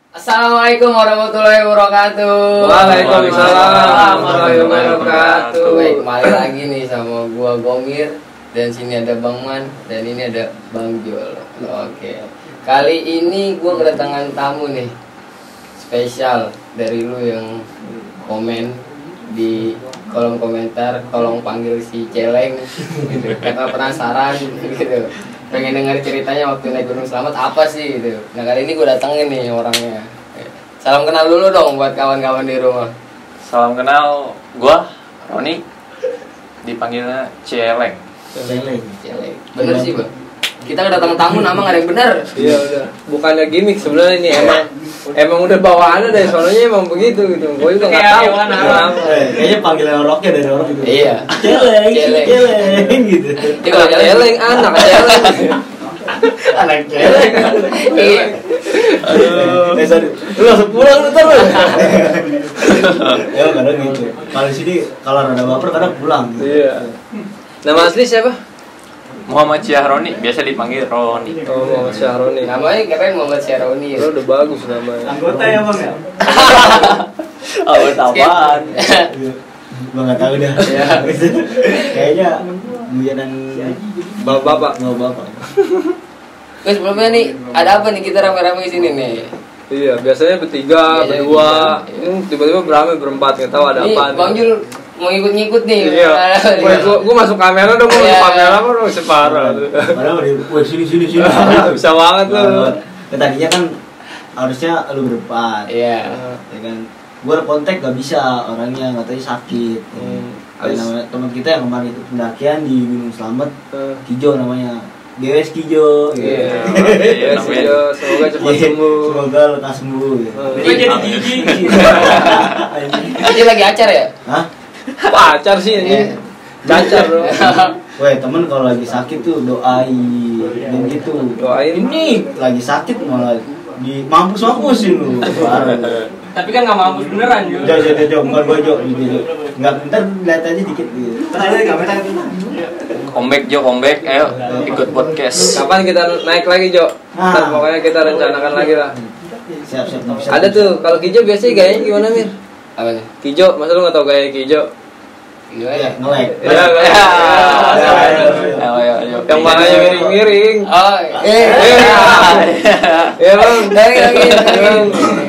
Assalamualaikum warahmatullahi wabarakatuh. Waalaikumsalam warahmatullahi wabarakatuh. Baik, kembali lagi nih sama gua Gomir. Dan sini ada Bang Man. Dan ini ada Bang Jul. Oke. Kali ini gua kedatangan tamu nih spesial dari lu yang komen di kolom komentar. Tolong panggil si Celeng gitu. Karena penasaran gitu, pengen denger ceritanya waktu naik Gunung Slamet apa sih gitu. Nah kali ini gue datengin nih orangnya. Salam kenal dulu dong buat kawan-kawan di rumah. Salam kenal, gua Roni, dipanggilnya Celeng. Celeng. Bener sih Bang, kita kedatangan tamu nama gak ada yang bener. Iya udah, bukannya gimmick sebenarnya ini emang udah bawaannya dari sononya emang begitu gitu. Gue juga nggak tahu kenapa. Kayaknya panggilan orangnya dari orang gitu. Iya. Celeng gitu. Kalau Celeng anak Celeng. Anak celeng. Iya. Aduh. Sorry. Lu langsung pulang lu terus. Ya kadang gitu. Kalau sini kalau ada baper kadang pulang. Iya. Nama asli siapa? Muhammad Syahroni, biasa dipanggil Roni. Oh, Muhammad Syahroni. Namanya keren Muhammad Syahroni. Lo udah bagus namanya. Anggota ya bang ya. Awet apaan? Gua nggak tahu dah. Kayaknya bujanan Bapak. bapak. Terus sebelumnya nih ada apa nih kita rame-rame di sini nih? Iya, biasanya bertiga, Biasanya berdua. bertiga. Tiba-tiba beramai berempat, nggak tahu ada Nih, apa. Bang Jul mau ngikut-ngikut nih. Iya. Gue masuk kamera dong, gue Iya. masuk kamera kok dong separah. Padahal di sini. Bisa banget lu. Tadinya kan harusnya lu berempat. Iya. Ya kan. Gua kontak gak bisa, orangnya katanya sakit. Ada namanya teman kita yang kemarin itu pendakian di Gunung Slamet, Kijo namanya. GWS Kijo. Iya. Iya sih, yo. Semoga cepat sembuh. Semoga lekas sembuh. Gue jadi gigi. Ini lagi acara ya? Hah? Pacar sih Iya. ini. Cacar bro. Weh temen kalau lagi sakit tuh doain dan gitu. Doain. Ini lagi sakit malah di mampusin lu. Tapi kan nggak mampus beneran juga. Jo, bukan gua Jo. Enggak, bentar lihat aja dikit gitu. Ada kamera itu. Comeback, ayo ikut podcast. Kapan kita naik lagi Jo? Ntar pokoknya kita rencanakan lagi lah. Siap. Ada tuh, kalau Kijo biasanya gayanya gimana Mir? Apa nih? Kijo, masa lu nggak tau gaya Kijo? Gimana? Nge-lag. Ya, Ayo. yang mananya miring-miring. Oh, Ya bang, lagi.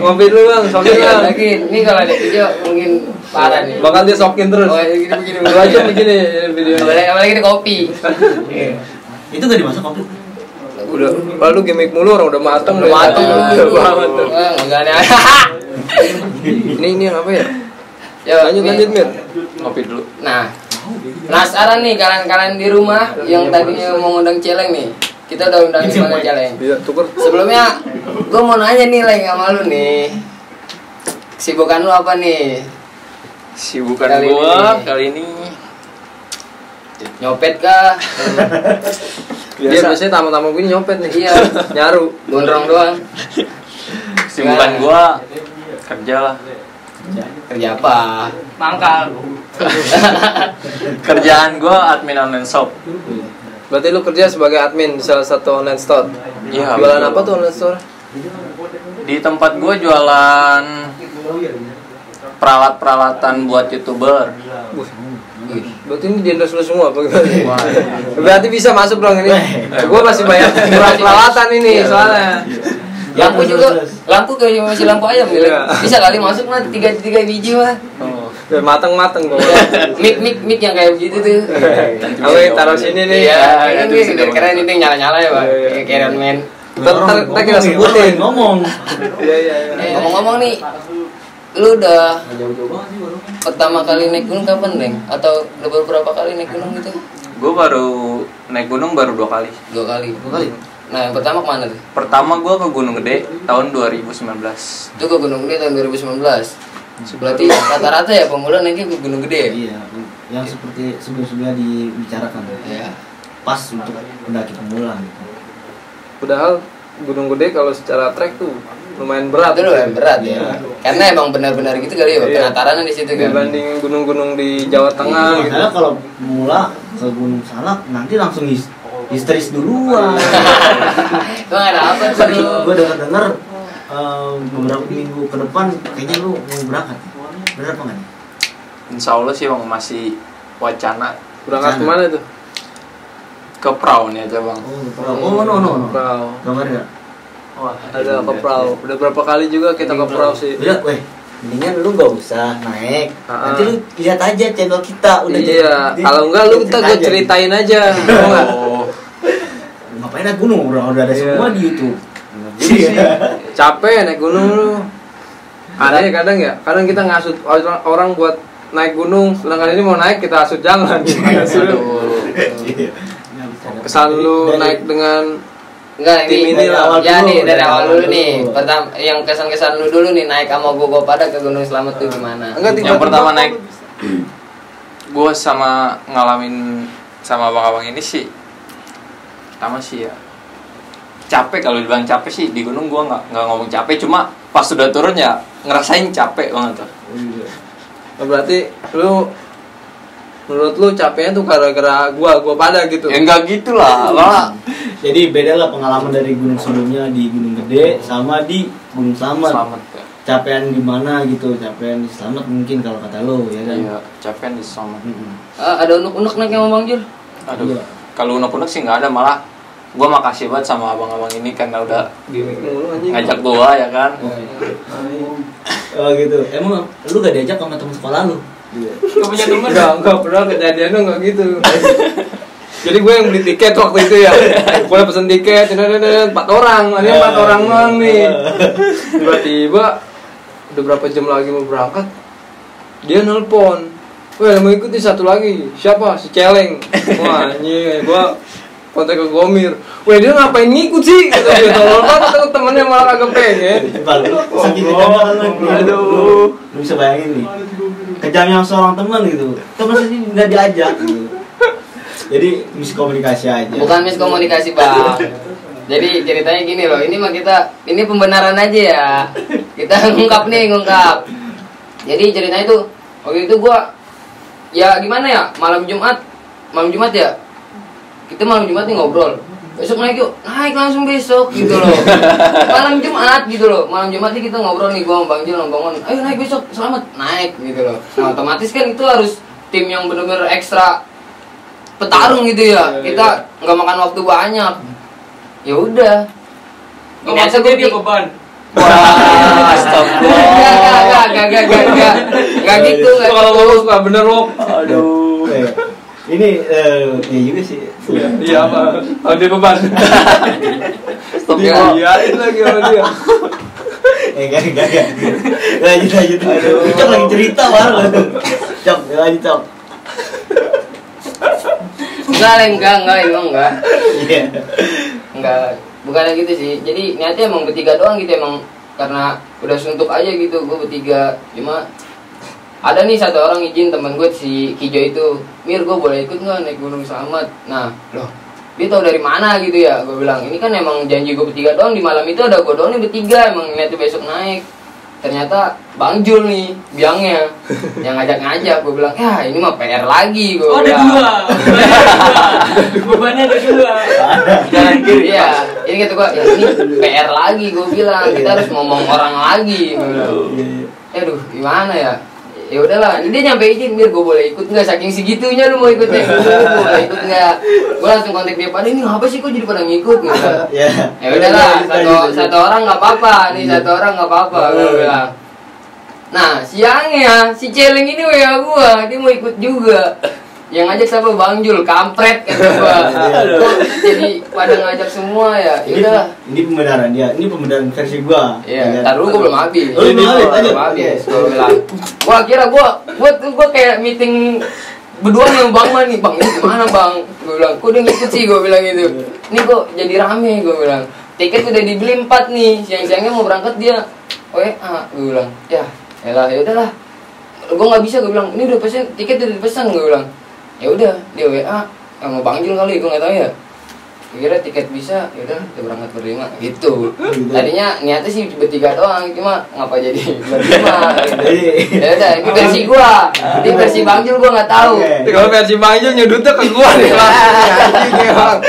ngopi dulu bang, sokin bang. Lagi, ini kalau ada video mungkin parah nih. Bakal dia sokin terus. Oh, begini. Lu aja begini video. Apalagi ini kopi. Itu enggak dimasak kopi. Udah, lalu gimmick mulu orang udah mateng. Udah mateng. Udah banget tuh. Wah, enggak ada. Ini yang apa ya? Ya, Lanjut Mir. Ngopi dulu. Nah, penasaran nih kalian di rumah yang tadinya mau ngundang Celeng nih. Kita udah undang di mana Celeng. Iya, tuker. Sebelumnya gue mau nanya nih Leng sama lu nih. Kesibukan lu apa nih? Sibukan Kali gua ini. kali ini Nyopet kah? Dia biasanya tamu-tamu gue nyopet nih. Iya. Nyaru. Gondrong doang. sibukan gua kerja lah. Kerja apa? Mangkal. Kerjaan gua admin online shop. Berarti lu kerja sebagai admin di salah satu online store. Iya. Jualan betul. apa tuh online store? Di tempat gua jualan peralatan buat YouTuber. Berarti ini di endorse lu semua apa gimana? Berarti bisa masuk dong ini. Gua masih banyak kurang peralatan ini soalnya. Lampu juga, lampu kayak masih lampu ayam gitu. Iya. Bisa kali masuk mah tiga biji mah. Oh. Udah mateng-mateng gua. Mic yang kayak begitu tuh. Aku yang taruh sini nih. Iya, itu ini bisa biar keren ini nyala-nyala ya, Bang. Iya. Kayak Iron Man. Ntar kita sebutin. Ngomong. Iya. Ngomong-ngomong nih, lu udah pertama kali naik gunung kapan, Neng? Atau udah beberapa kali naik gunung gitu? Gua baru naik gunung baru 2 kali. 2 kali. Nah, yang pertama kemana tuh? Pertama gua ke Gunung Gede tahun 2019. Itu ke Gunung Gede tahun 2019. Berarti rata-rata ya pemula naiknya ke Gunung Gede ya? Iya, yang seperti sebelum-sebelumnya dibicarakan. Iya. Pas untuk pendaki pemula gitu. Padahal Gunung Gede kalau secara trek tuh lumayan berat. Itu lumayan berat ya. Karena emang benar-benar gitu kali ya, Iya. penataran di situ kan. Dibanding gunung-gunung di Jawa Tengah gitu. Makanya kalau pemula ke Gunung Salak nanti langsung histeris duluan. Emang ada apa tuh? Gue dengar beberapa minggu ke depan kayaknya lu mau berangkat. Bener apa enggak? Insya Allah sih bang, masih wacana Berangkat kemana tuh? ke Prau nih aja bang. Oh, no. Prau. Gambar ya? Wah, Ada ke Prau. Udah berapa kali juga kita ke Prau sih. Udah, weh. Mendingan lu gak usah naik. Ah. Nanti lu lihat aja channel kita udah Iya, kalau enggak lu kita gue ceritain aja. Mau enggak? Oh, Ngapain naik gunung? Udah ada Iya. semua di YouTube. Capek naik gunung lu. Ada ya kadang ya, kadang kita ngasut orang buat naik gunung, sedangkan ini mau naik kita asut jangan. Kesan lu naik dengan Enggak, Tim ini ini lah. ya dulu, nih dari dari awal awal dulu dulu. nih. Pertama yang kesan-kesan lu dulu nih naik sama gua pada ke Gunung Slamet tuh gimana? enggak yang pertama naik, gue sama ngalamin sama abang-abang ini sih, pertama sih ya capek. Kalau dibilang capek sih di gunung gue nggak ngomong capek, cuma pas sudah turun ya ngerasain capek banget tuh. berarti lu menurut lu capeknya tuh gara-gara gua pada gitu. Ya enggak gitulah, malah Jadi beda lah pengalaman dari gunung sebelumnya di Gunung Gede sama di Gunung Slamet. selamat ya. Capean di mana gitu? Capean di Slamet mungkin kalau kata lo ya kan. Iya, capek di selamat. Ada unek-unek naik sama Bang Jul? Aduh, Iya. kalau unek-unek sih nggak ada, malah gue makasih banget sama abang-abang ini karena udah Gimik mulu anjing. ngajak gua ya kan. Oh gitu. Emang lu gak diajak sama teman sekolah lu? Gak punya temen. Enggak pernah kejadiannya enggak gitu. Jadi gue yang beli tiket waktu itu ya. Gue pesen tiket, 4 orang, ini 4 orang doang nih. Tiba-tiba udah berapa jam lagi mau berangkat, dia nelpon. Weh, mau ikut nih satu lagi. Siapa? Si Celeng. Wah, anjing, gue kontak ke Gomir. Weh, dia ngapain ngikut sih? Kata dia, tolong banget temennya malah kagak pengen. Coba lu saking kejamnya lu. Aduh. Lu bisa bayangin nih. Kejamnya seorang teman gitu. Teman sendiri nggak diajak gitu. Jadi miskomunikasi aja. Bukan miskomunikasi Bang. Jadi ceritanya gini loh, ini mah ini pembenaran aja ya. Kita ngungkap. Jadi ceritanya tuh waktu itu gua ya gimana ya, malam Jumat ya. Kita malam Jumat nih ngobrol. Besok naik yuk, naik langsung besok gitu loh. Malam Jumat gitu loh. Malam Jumat nih kita ngobrol nih gua sama Bang Jil sama Bang Mon. Ayo naik besok, selamat naik gitu loh. Nah, otomatis kan itu harus tim yang benar-benar ekstra petarung gitu ya. Kita nggak makan waktu banyak. Ya udah. Gak maksudnya dia beban. Wah, astagfirullah. Gak gitu. Kalau ngomong suka bener lo. Aduh. Ini ya juga sih. Iya apa? Oh dia beban. Astagfirullah. Iyain lagi sama dia. Enggak. Lanjut. Aduh. Cok lagi cerita baru. Cok, lanjut Cok. Enggak. Iya. Enggak, bukan gitu sih. Jadi niatnya emang bertiga doang gitu, emang karena udah suntuk aja gitu gue bertiga. Cuma ada nih satu orang izin, temen gue si Kijo itu, Mir gue boleh ikut nggak naik Gunung Slamet? Nah loh, dia tahu dari mana gitu ya? Gue bilang ini kan emang janji gue bertiga doang, di malam itu ada gue doang nih bertiga, emang niatnya besok naik. Ternyata Bang Jul nih biangnya yang ngajak-ngajak. Gue bilang ya ini mah PR lagi. Gue Oh ada bilang. 2. Bebannya ada 2. Jangan kiri. Iya, ini kata gue, ya ini PR lagi, gue bilang kita harus ngomong orang lagi. Gue bilang, aduh gimana ya? Ya udahlah, ini dia nyampe izin, Mir gue boleh ikut nggak? Saking segitunya lu mau ikutnya, gue boleh ikut nggak? Gue langsung kontak dia, pada ini apa sih kok jadi pada ngikut? Gitu. Ya udahlah, satu orang nggak apa-apa, nih satu orang nggak apa-apa, gue bilang. Nah siangnya si Celeng ini WA gue, dia mau ikut juga. Yang ngajak siapa? Bang Jul, kampret kata gua. Kok jadi pada ngajak semua ya? Ya udahlah. Ini pembenaran dia. Ini pembenaran versi gua. Iya, entar dulu gua belum habis. Oh, belum habis, lanjut. Belum habis. Gua bilang. Gua kayak meeting berdua nih sama Bang Man nih. Bang, ini gimana, Bang? Gua bilang, "Kok udah ngikut sih?" Gua bilang gitu. "Ini kok jadi rame," gua bilang. "Tiket udah dibeli 4 nih. Siang-siangnya mau berangkat dia." "WA," gua bilang. Ya udahlah. Gua enggak bisa, gua bilang. "Ini udah tiket udah dipesan," gua bilang. Ya udah dia WA sama Bang Jul kali, gue nggak tahu ya. kira tiket bisa, yaudah kita berangkat berlima gitu. Tadinya niatnya sih bertiga doang, cuma ngapa jadi berlima gitu. Ya udah, ini versi gua. Ini versi Bang Jul gua nggak tahu. Kalau versi Bang Jul nyudutnya ke gua nih langsung.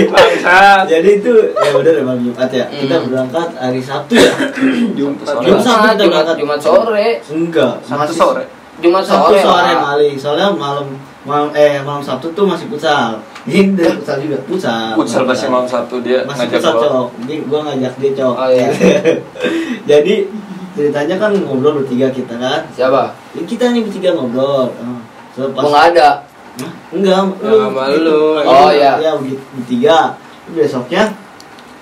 Bangsa. Jadi itu ya udah deh malam Jumat ya. Kita berangkat hari Sabtu ya. Jumat sore. Enggak, Sabtu sore. Jumat Sabtu sore. sore kali. Soalnya malam Sabtu tuh masih futsal. Ini dari futsal juga, Futsal pasti malam Sabtu dia masih ngajak futsal gua. cowok. Jadi gua ngajak dia cowok. Oh, iya. Jadi ceritanya kan ngobrol bertiga kita kan. Siapa? Ya, kita nih bertiga ngobrol. So, Gua nggak ada. Hah? Enggak, Sama lu. Oh, iya. Ya bertiga. Besoknya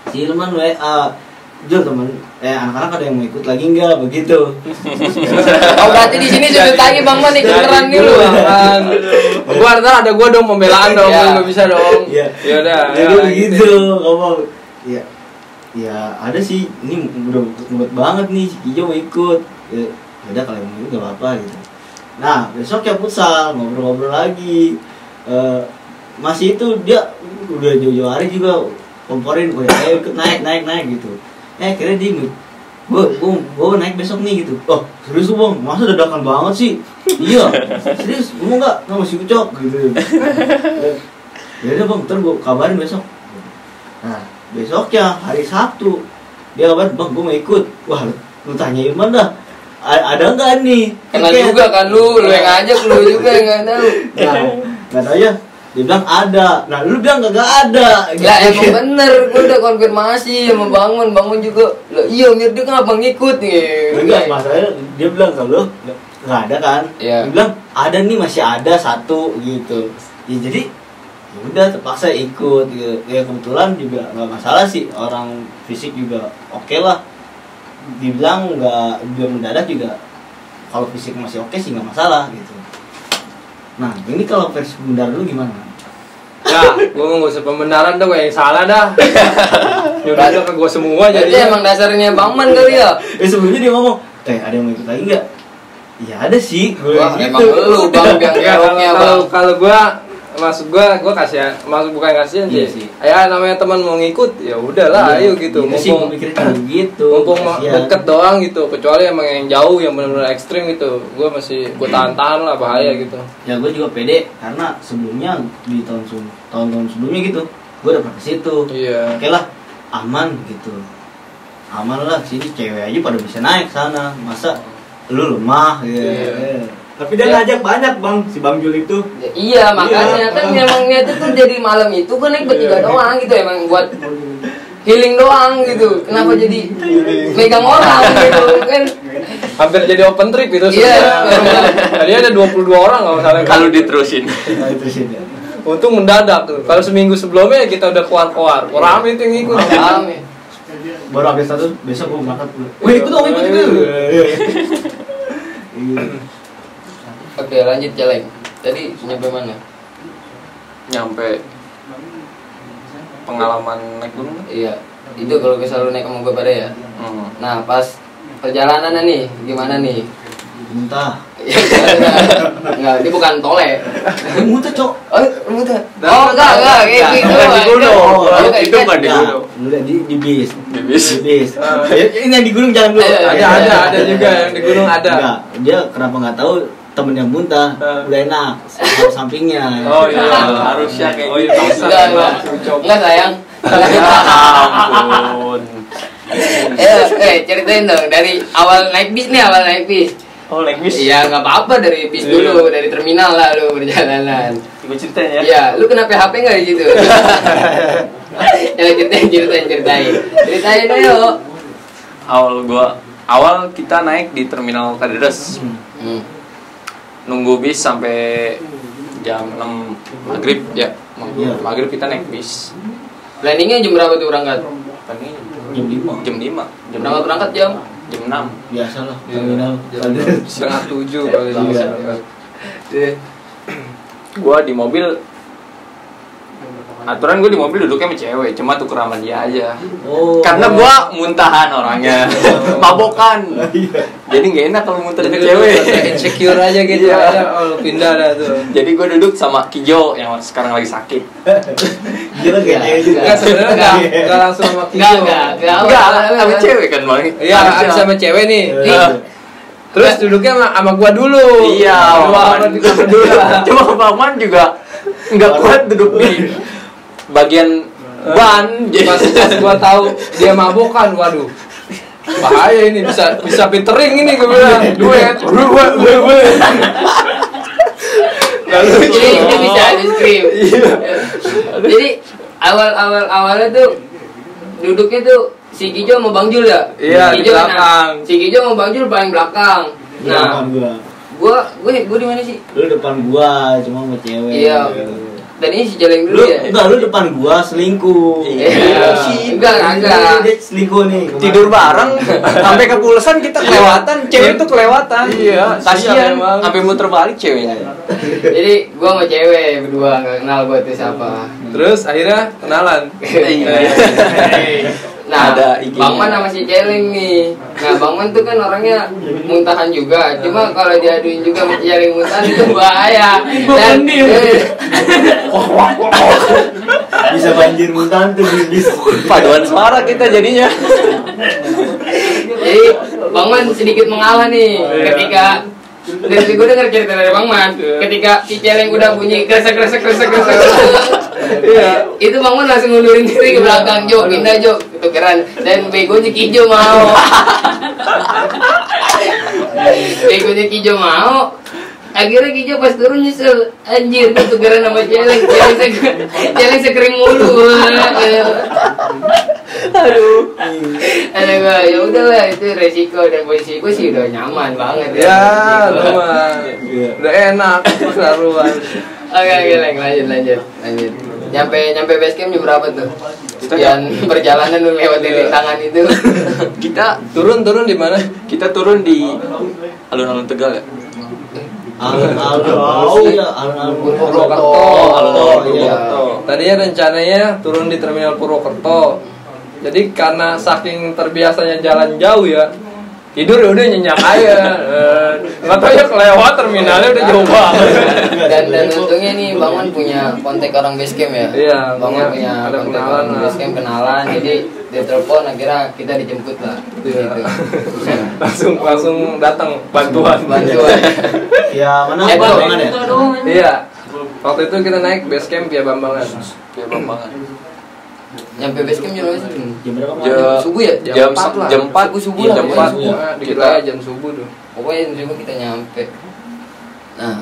si Ilman WA, Jul temen, anak-anak ada yang mau ikut lagi enggak begitu. Oh berarti di sini sudut lagi Bang Man ikut keren dulu. Kan. Gua ada gua dong pembelaan dong, Iya. nggak bisa dong. Iya. Ya udah. Jadi begitu ngomong. Ya, ya ada sih. Ini udah ngebet banget nih si Kijo mau ikut. Ya udah kalau mau ikut gak apa-apa gitu. Nah besok ya futsal ngobrol-ngobrol lagi. Masih itu dia udah jauh-jauh hari juga komporin, ayo ikut naik gitu. Kira dia gue naik besok nih gitu. Oh serius lu Bang, masa dadakan banget sih? Iya serius, lu mau nggak masih ucok gitu. Ya udah Bang, ntar gue kabarin besok. Nah besoknya hari Sabtu dia kabarin, Bang gue mau ikut. Wah lu tanya Irman dah, ada nggak nih? Kenal juga kan lu yang ngajak, lu juga yang nggak tahu. Nah nggak tahu ya. Dia bilang ada, nah lu bilang gak ada. Lah emang bener, gue udah konfirmasi sama Bangun juga. Lah iya Mir dia kenapa ngikut nih? Enggak, masalahnya dia bilang kalau nggak ada kan. Iya. Dia bilang ada nih, masih ada satu gitu. Ya jadi ya udah terpaksa ikut gitu. Ya kebetulan juga nggak masalah sih, orang fisik juga oke lah. Dibilang nggak dia mendadak juga, kalau fisik masih oke sih nggak masalah gitu. Nah ini kalau versi Bundar dulu gimana? Ya, gua nggak usah pembenaran dong, yang salah dah. Nyuruhnya ke gua semua Jadi jadi. emang dasarnya Bang Man kali ya. Sebelumnya dia ngomong, ada yang mau ikut lagi nggak? Ya ada sih. Wah Gitu. emang lu Bang yang Ya, keroknya Bang. kalau gua maksud gua kasihan, maksud bukan kasihan Iya sih. sih. Ya namanya teman mau ngikut, ya udahlah ayo gitu. Gitu sih, gua mikirin kayak gitu. mumpung Kasihan. deket doang gitu, kecuali emang yang jauh yang benar-benar ekstrim gitu, gue masih tahan lah, bahaya gitu. Ya gue juga pede karena sebelumnya di tahun-tahun sebelumnya gitu, gue udah pernah ke situ. Iya. Oke lah, aman gitu. Aman lah, sini cewek aja pada bisa naik sana, masa lu lemah gitu. Iya. Tapi dia ngajak banyak Bang, si Bang Jul itu. Ya, iya makanya Iya. kan emang niatnya tuh jadi malam itu kan naik bertiga Iya. doang gitu emang buat healing doang gitu. Kenapa jadi megang orang gitu kan? Hampir jadi open trip gitu. Iya. Tadi ada 22 orang kalau salah. Kalau diterusin. Nah, terusin ya. Untung mendadak tuh. Kalau seminggu sebelumnya kita udah keluar. Rame itu yang ngikut. Rame. Baru update status, besok gue berangkat dulu. Wih, ikut dong, ikut. Oke lanjut Celeng. Tadi nyampe mana? Nyampe pengalaman naik gunung. Iya. Itu kalau misalnya lu naik sama gue pada ya. Hmm. Nah pas perjalanan nih gimana nih? Muntah. Enggak, ini bukan tole. Muntah, Cok. Oh, muntah. Oh, enggak, kayak gitu. Di gunung. Oh, Itu nggak di Enggak, gunung. lu lihat di bis. Di bis. Di bis. Ini yang di gunung jangan dulu. Ada juga yang di gunung ada. Enggak, dia kenapa nggak tahu temennya muntah, udah enak, sampingnya. Oh iya, Harusnya kayak oh, iya, gitu. Enggak sayang. Ampun. Ceritain dong dari awal naik bis. Oh, naik bis. Iya, nggak apa-apa dari bis dulu, dari terminal lah lu perjalanan. Gue ceritain ya. Iya, lu kena PHP nggak di situ? Ya ceritain ayo. Awal kita naik di terminal Kalideres. Nunggu bis sampai jam 6 maghrib ya. Iya. Maghrib kita naik bis. Planningnya jam berapa tuh berangkat? Tadi Jam 5. jam 5. Berangkat jam? Jam 6. Biasalah, terminal. 6:30 kali Iya. gitu. Gua di mobil aturan gue di mobil duduknya sama cewek, cuma tuker sama dia aja. Oh. Karena gue muntahan orangnya, mabokan. Jadi nggak enak kalau muntah ke cewek. Insecure aja gitu. Iya. Oh, pindah dah tuh. Jadi gue duduk sama Kijo yang sekarang lagi sakit. Gila kayak juga. Enggak sebenarnya enggak langsung sama Kijo. Enggak. Enggak, sama cewek kan bang. Iya, habis sama cewek nih. Iya. Terus duduknya sama gua dulu. Iya, Bang Man dulu. Cuma Bang Man juga nggak kuat duduk di bagian ban. Pas gua tahu dia mabokan, waduh. Bahaya ini bisa pitering ini gua bilang. Duet. Lalu Ini bisa di scream. Jadi awalnya tuh duduknya tuh si Kijo sama Bang Jul ya. Iya, di Kijo belakang. Si Kijo sama Bang Jul paling belakang. Nah, Nah, gua. gue di mana sih? Lu depan gua, cuma sama cewek. Iya. Dan ini si Jeleng Lu dulu ya. enggak, lu depan gua selingkuh. Iya. Enggak. Dia selingkuh nih. Tidur bareng sampai ke Pulsan kita kelewatan, cewek itu kelewatan. Iya, kasihan emang. sampai muter balik ceweknya. Jadi gue sama cewek berdua nggak kenal gue tuh siapa. terus akhirnya kenalan. Nah, Ada IG-nya. Bang Man sama si Celeng nih. Nah, Bang Man tuh kan orangnya muntahan juga. Cuma kalau diaduin juga sama si Celeng muntahan itu bahaya. Dan Bisa banjir muntahan tuh bis. Paduan suara kita jadinya. jadi Bang Man sedikit mengalah nih ketika dari gue denger cerita dari Bang Man ketika si Celeng udah bunyi kresek Iya. itu Bang Man langsung ngundurin diri ke belakang. Jo, pindah Jo, tukeran. Dan begonya Kijo mau. Begonya Kijo mau. Akhirnya Kijo pas turun nyesel. Anjir, tuh tukeran sama Celeng. Celeng sekering mulu. Aduh, ya udahlah, itu resiko. Dan posisi gue sih udah nyaman banget Ya, lu mah. Udah enak keseruan. Oke, lanjut. Nyampe base camp jam berapa tuh? Sekian perjalanan lu lewatin rintangan itu. Kita Turun di mana? kita turun di alun-alun Tegal ya. Alun-alun Purwokerto. Alun-alun iya. Purwokerto. Tadinya rencananya turun di terminal Purwokerto. Jadi karena saking terbiasanya jalan jauh ya, tidur ya udah nyenyak aja. Nggak tahu ya kelewat terminalnya udah jauh banget. Dan untungnya nih Bang Man punya kontak orang base camp ya. Iya, Bang Man punya ada kontak kenalan orang lah. base camp, kenalan. Jadi dia telepon, akhirnya kita dijemput lah. Iya. Gitu. langsung datang bantuan. Ya, mana Eh, Bambangan ya? Iya. Waktu itu kita naik base camp ya Bambangan. Ya Bambangan. Nyampe base camp jam berapa sih? Jam berapa? Subuh ya? Jam 4 lah. Jam 4 Subuh Iya, lah, jam pokoknya 4. subuh. Kita jam subuh tuh. Pokoknya jam subuh kita nyampe. Nah,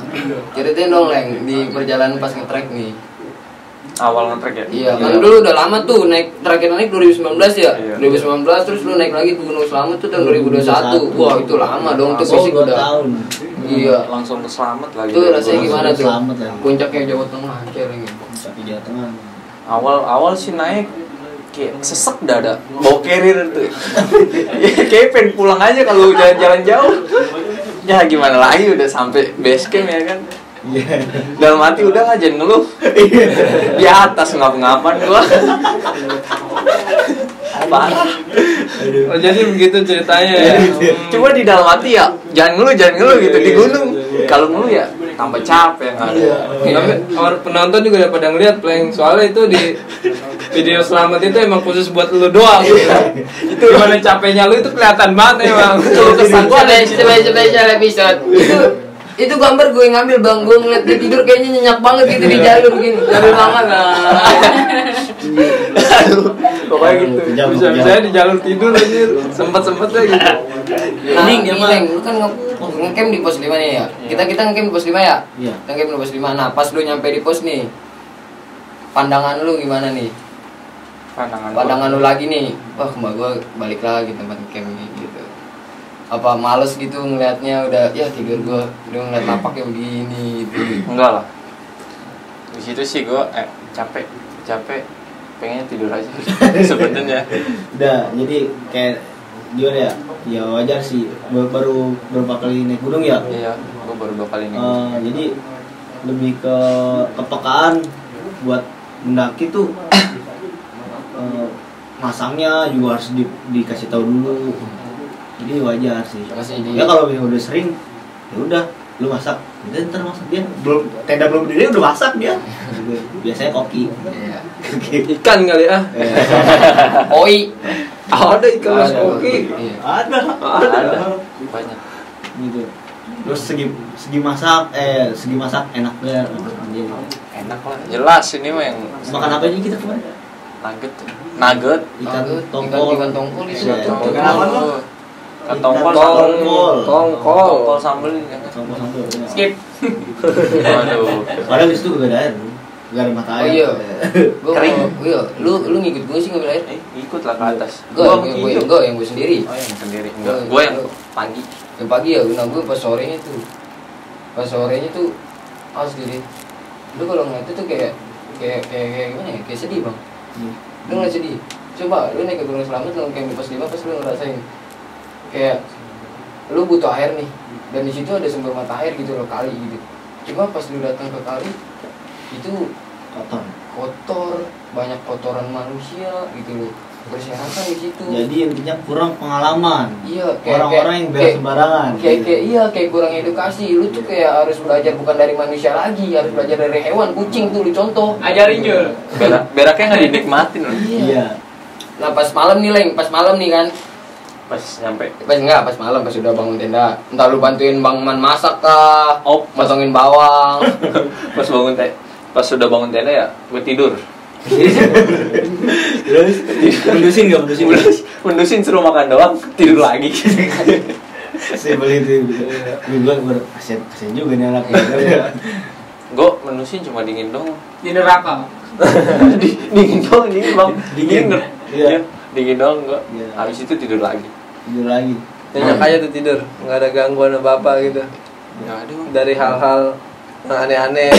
ceritain dong Leng di perjalanan pas nge-trek nih. Awal nge-trek ya. Iya, kan dulu udah lama tuh terakhir naik 2019 ya. Iya. 2019 terus lu naik lagi ke Gunung Slamet tuh tahun 2021. Wah, itu lama dong tuh fisik 2 udah. tahun. Iya. Langsung ke Slamet lagi. Itu rasanya gimana tuh? Selamat lah. Puncaknya Jawa Tengah Celeng. Tapi Jawa Tengah. Awal sih naik kayak sesek dada, bawa carrier tuh. Ya, kayak pengen pulang aja kalau jalan-jalan jauh. Ya gimana lagi udah sampai base camp ya kan. Iya. Dalam hati udah lah jangan ngeluh. Di atas ngap-ngapan gua. Parah. Oh, jadi begitu ceritanya ya. Cuma di dalam hati ya jangan ngeluh gitu di gunung. Kalau ngeluh ya tambah capek nggak ada. Tapi orang penonton juga udah pada ngeliat Pleng. Soalnya itu di video selamat itu emang khusus buat lu doang gitu. Itu gimana capeknya lu itu kelihatan banget emang. Lu kesan Gua ada spesial episode. Itu gambar gue ngambil Bang, gue ngeliat dia tidur kayaknya nyenyak banget gitu di jalur gini. Jalur banget lah. Pokoknya gitu. bisa-bisa di jalur tidur aja sempet-sempet aja gitu. Nah, ini Leng, lu kan ngecamp di pos 5 nih ya. Kita ngecamp di pos 5 ya? Iya. Kita ngecamp di pos 5. Nah, pas lu nyampe di pos nih. Pandangan lu gimana nih? Pandangan lu lagi nih. Wah, mbak gua balik lagi tempat ngecamp nih gitu. Apa males gitu ngelihatnya udah ya tidur gua udah ngeliat lapaknya begini gitu. Enggak lah. Di situ sih gua capek pengennya tidur aja sebenarnya. Udah, jadi kayak gimana ya? Ya wajar sih. Baru berapa kali naik gunung ya? Iya, gua baru 2 kali nih. Jadi lebih ke kepekaan buat mendaki tuh masangnya juga harus dikasih tahu dulu. Jadi wajar sih. Ya kalau udah sering, ya udah lu masak, udah ntar masak dia belum tenda belum berdiri udah masak dia. Biasanya koki. Ikan kali ah. Oi. Ada ikan mas koki. Ada. Banyak. Gitu. Terus segi masak enak gak? Enak lah. Jelas ini mah yang Makan apa aja kita kemarin? Nugget. Ikan tongkol itu. Ikan apa lo? Tongkol sambel Tongkol sambal. Skip. Aduh. Padahal di situ gak ada air. Gak ada mata air. Oh iya. Kering. Iya, lu ngikut gue sih ngambil air. Ikut lah ke atas. Gue yang gue sendiri. Oh yang sendiri. Enggak. Gue yang pagi. Yang pagi ya, gue pas sorenya tuh asli deh. Lu kalau ngeliat itu kayak gimana ya? Kayak sedih bang. Lu ngeliat sedih. Coba lu naik ke Gunung Slamet lu kayak pas 5 pas lu ngerasain kayak lu butuh air nih dan di situ ada sumber mata air gitu loh, kali gitu. Cuma pas lu datang ke kali itu kotor, banyak kotoran manusia gitu loh, berserakan di situ. Jadi intinya kurang pengalaman. Iya, orang-orang yang beres sembarangan. Kayak kurang edukasi. Lu tuh kayak harus belajar bukan dari manusia lagi, harus belajar dari hewan. Kucing tuh lu contoh. Ajarin Jul. Beraknya nggak dinikmatin loh. Iya. Nah pas malam nih Leng, pas malam nih kan. Pas nyampe. Pas malam pas udah bangun tenda. Entah lu bantuin Bang Man masak kah, motongin bawang. Pas sudah bangun tenda ya, gue tidur. Terus Mendusin suruh makan doang, tidur lagi. Sebel itu. Gue kasian juga nih anak. Gue menusin cuma dingin dong. Di neraka. Dingin dong, bang. Dingin. Iya. Dingin dong gue. Iya. Habis itu tidur lagi. Nyenyak aja tuh tidur, nggak ada gangguan apa gitu. Nggak ada. Dari hal-hal yang aneh-aneh.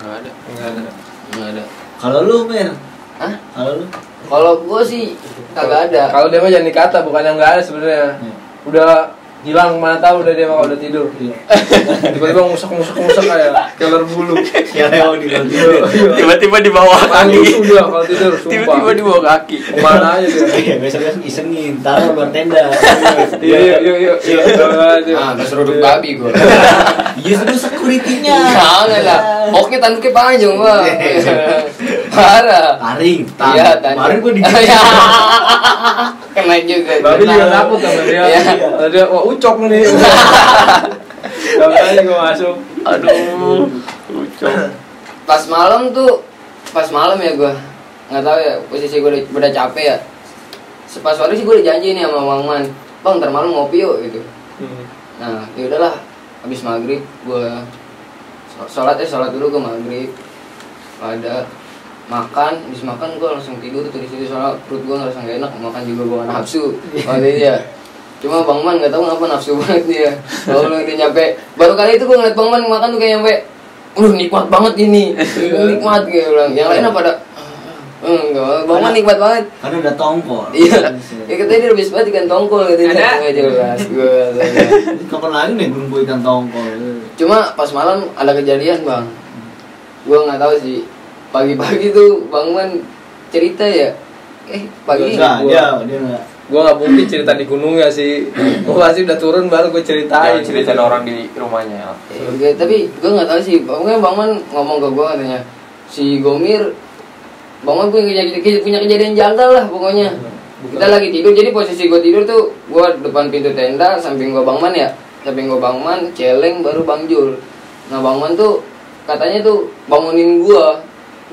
Nggak ada. Kalau lu Mer? Hah? Kalau lu? Gue sih kagak ada. Kalau dia mah jangan dikata, bukan yang nggak ada sebenarnya. Udah hilang, mana tahu udah dia mah udah tidur. Tiba-tiba ngusuk kayak keler bulu. Siapa di tidur? Tiba-tiba di bawah kaki. Udah kalau tidur, sumpah. Tiba-tiba di bawah kaki. Kemana aja dia? Besok isengin, taruh luar tenda. Yuk. Ah, keseruduk babi gue. Justru security-nya. Jangan lah. Oke tanduknya panjang bang. Parah. Taring. Iya, Kemarin gue Iya. Kena juga. Babi juga takut sama dia. Iya. Dia wah ucok nih. Makanya gue masuk. Aduh, ucok. Pas malam ya gue nggak tahu ya, posisi gue udah capek ya. Pas sore sih gue udah janji nih sama Bang Man, bang ntar malam ngopi yuk gitu. Nah ya udahlah, habis maghrib gue sholat dulu ke maghrib, ada makan, habis makan gue langsung tidur tuh di situ soalnya perut gue ngerasa nggak enak, makan juga gue nggak nafsu. Dia cuma Bang Man nggak tahu ngapa nafsu banget dia. Kalau dia nyampe baru kali itu gue ngeliat Bang Man makan tuh kayak nyampe nikmat banget ini. Nikmat gitu bilang. Yang lain apa ada enggak, Bang Man nikmat banget. Karena udah tongkol. Iya. Ya katanya dia habis banget ikan tongkol katanya. Enggak jelas gue. Kapan lagi nih belum gue ikan tongkol. Cuma pas malam ada kejadian, Bang. Gue enggak tahu sih. Pagi-pagi tuh Bang Man cerita ya. Pagi dia enggak. Gue gak mungkin cerita di gunungnya sih. Gue pasti udah turun baru gue ceritain. Ceritain orang di rumahnya. Tapi gue nggak tahu sih. Pokoknya Bang Man ngomong ke gue katanya si Gomir, Bang Man punya kejadian janggal lah pokoknya. Kita lagi tidur, jadi posisi gue tidur tuh gue depan pintu tenda, samping gue Bang Man ya, samping gue Bang Man, celeng baru Bang Jul. Nah Bang Man tuh katanya tuh bangunin gue,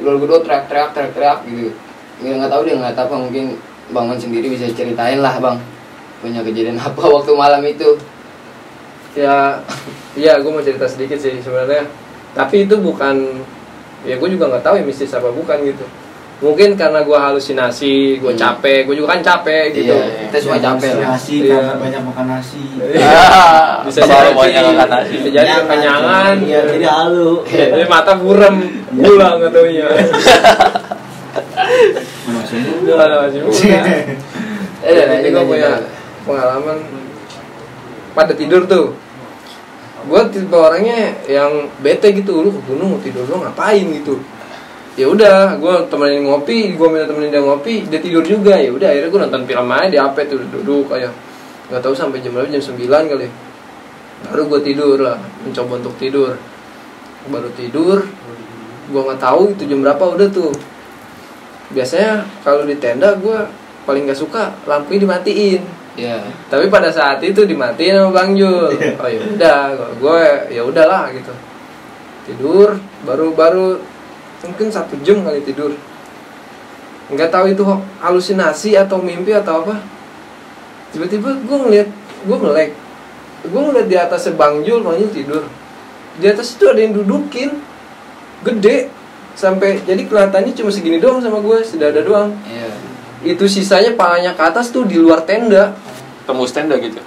lalu gue teriak gitu. Ya nggak tahu dia nggak tahu apa, mungkin Bang Man sendiri bisa ceritain lah Bang, punya kejadian apa waktu malam itu. Ya, iya gue mau cerita sedikit sih sebenarnya. Tapi itu bukan, ya gue juga nggak tahu ya mistis apa bukan gitu. Mungkin karena gue halusinasi, gue capek, gue juga kan capek gitu. Iya, kita semua capek lah. Nasi karena banyak makan nasi. Bisa Terlalu jadi banyak makan nasi. bisa jadi kekenyangan. Iya, jadi halu. Jadi mata buram, pulang katanya. Masih muda. Masih muda. Jadi gue punya pengalaman pada tidur tuh. Gue tipe orangnya yang bete gitu, lu ke gunung tidur lu ngapain gitu. ya udah gue temenin ngopi, gue minta temenin dia ngopi, dia tidur juga. Ya udah akhirnya gue nonton film aja di HP tuh, duduk kayak nggak tahu sampai jam berapa, jam 9 kali. Baru gue tidur lah, mencoba untuk tidur. Baru tidur, gue nggak tahu itu jam berapa udah tuh. Biasanya kalau di tenda gue paling nggak suka lampunya dimatiin. Iya. Tapi pada saat itu dimatiin sama Bang Jul. Oh ya udah, gue ya udahlah gitu. Tidur, baru mungkin 1 jam kali tidur. Nggak tahu itu halusinasi atau mimpi atau apa. Tiba-tiba gue melek. Gue ngeliat di atasnya Bang Jul tidur. Di atas itu ada yang dudukin, gede, sampai jadi kelihatannya cuma segini doang sama gue, sedada doang. Iya. Itu sisanya palanya ke atas tuh di luar tenda. Tembus tenda gitu.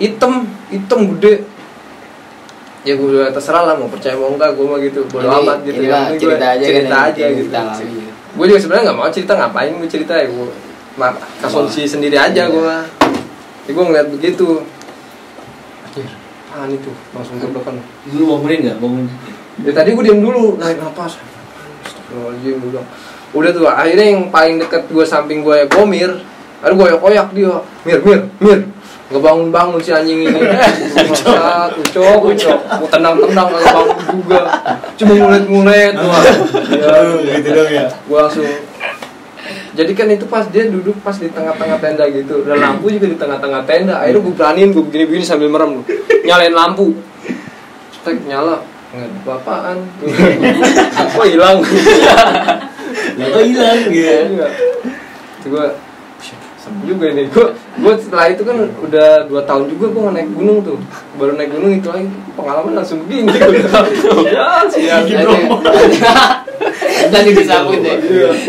Hitam gede. Ya gue udah terserah lah, mau percaya mau enggak, gue mah gitu, bodo amat gitu. Cerita aja gitu. Gue juga sebenarnya nggak mau cerita, ngapain gue cerita ya, gue konsumsi sendiri aja gue mah. Ya gue ngeliat begitu. Apaan itu? Langsung deg-degan. Lu bangunin nggak? Bangun. Ya tadi gue diam dulu, naik napas. Astagfirullahaladzim, gue bilang. Udah tuh, akhirnya yang paling deket gue samping gue ya Gomir. Aduh gue koyak dia, Mir. Gak bangun si anjing ini. Ucok. Gue tendang gak bangun juga. Cuma ngulet tuh. Ya, gitu dong ya. Gue langsung. Jadi kan itu pas dia duduk pas di tengah-tengah tenda gitu. Dan lampu juga di tengah-tengah tenda. Akhirnya gue beraniin, gue begini-begini sambil merem. Nyalain lampu. Cetek nyala. Nggak ada apa-apaan. Kok hilang? Kok hilang gitu. Itu gue serem juga nih. Gue setelah itu kan udah 2 tahun juga gue naik gunung tuh. Baru naik gunung itu lagi pengalaman langsung begini. Ya sial. Tadi disambut ya.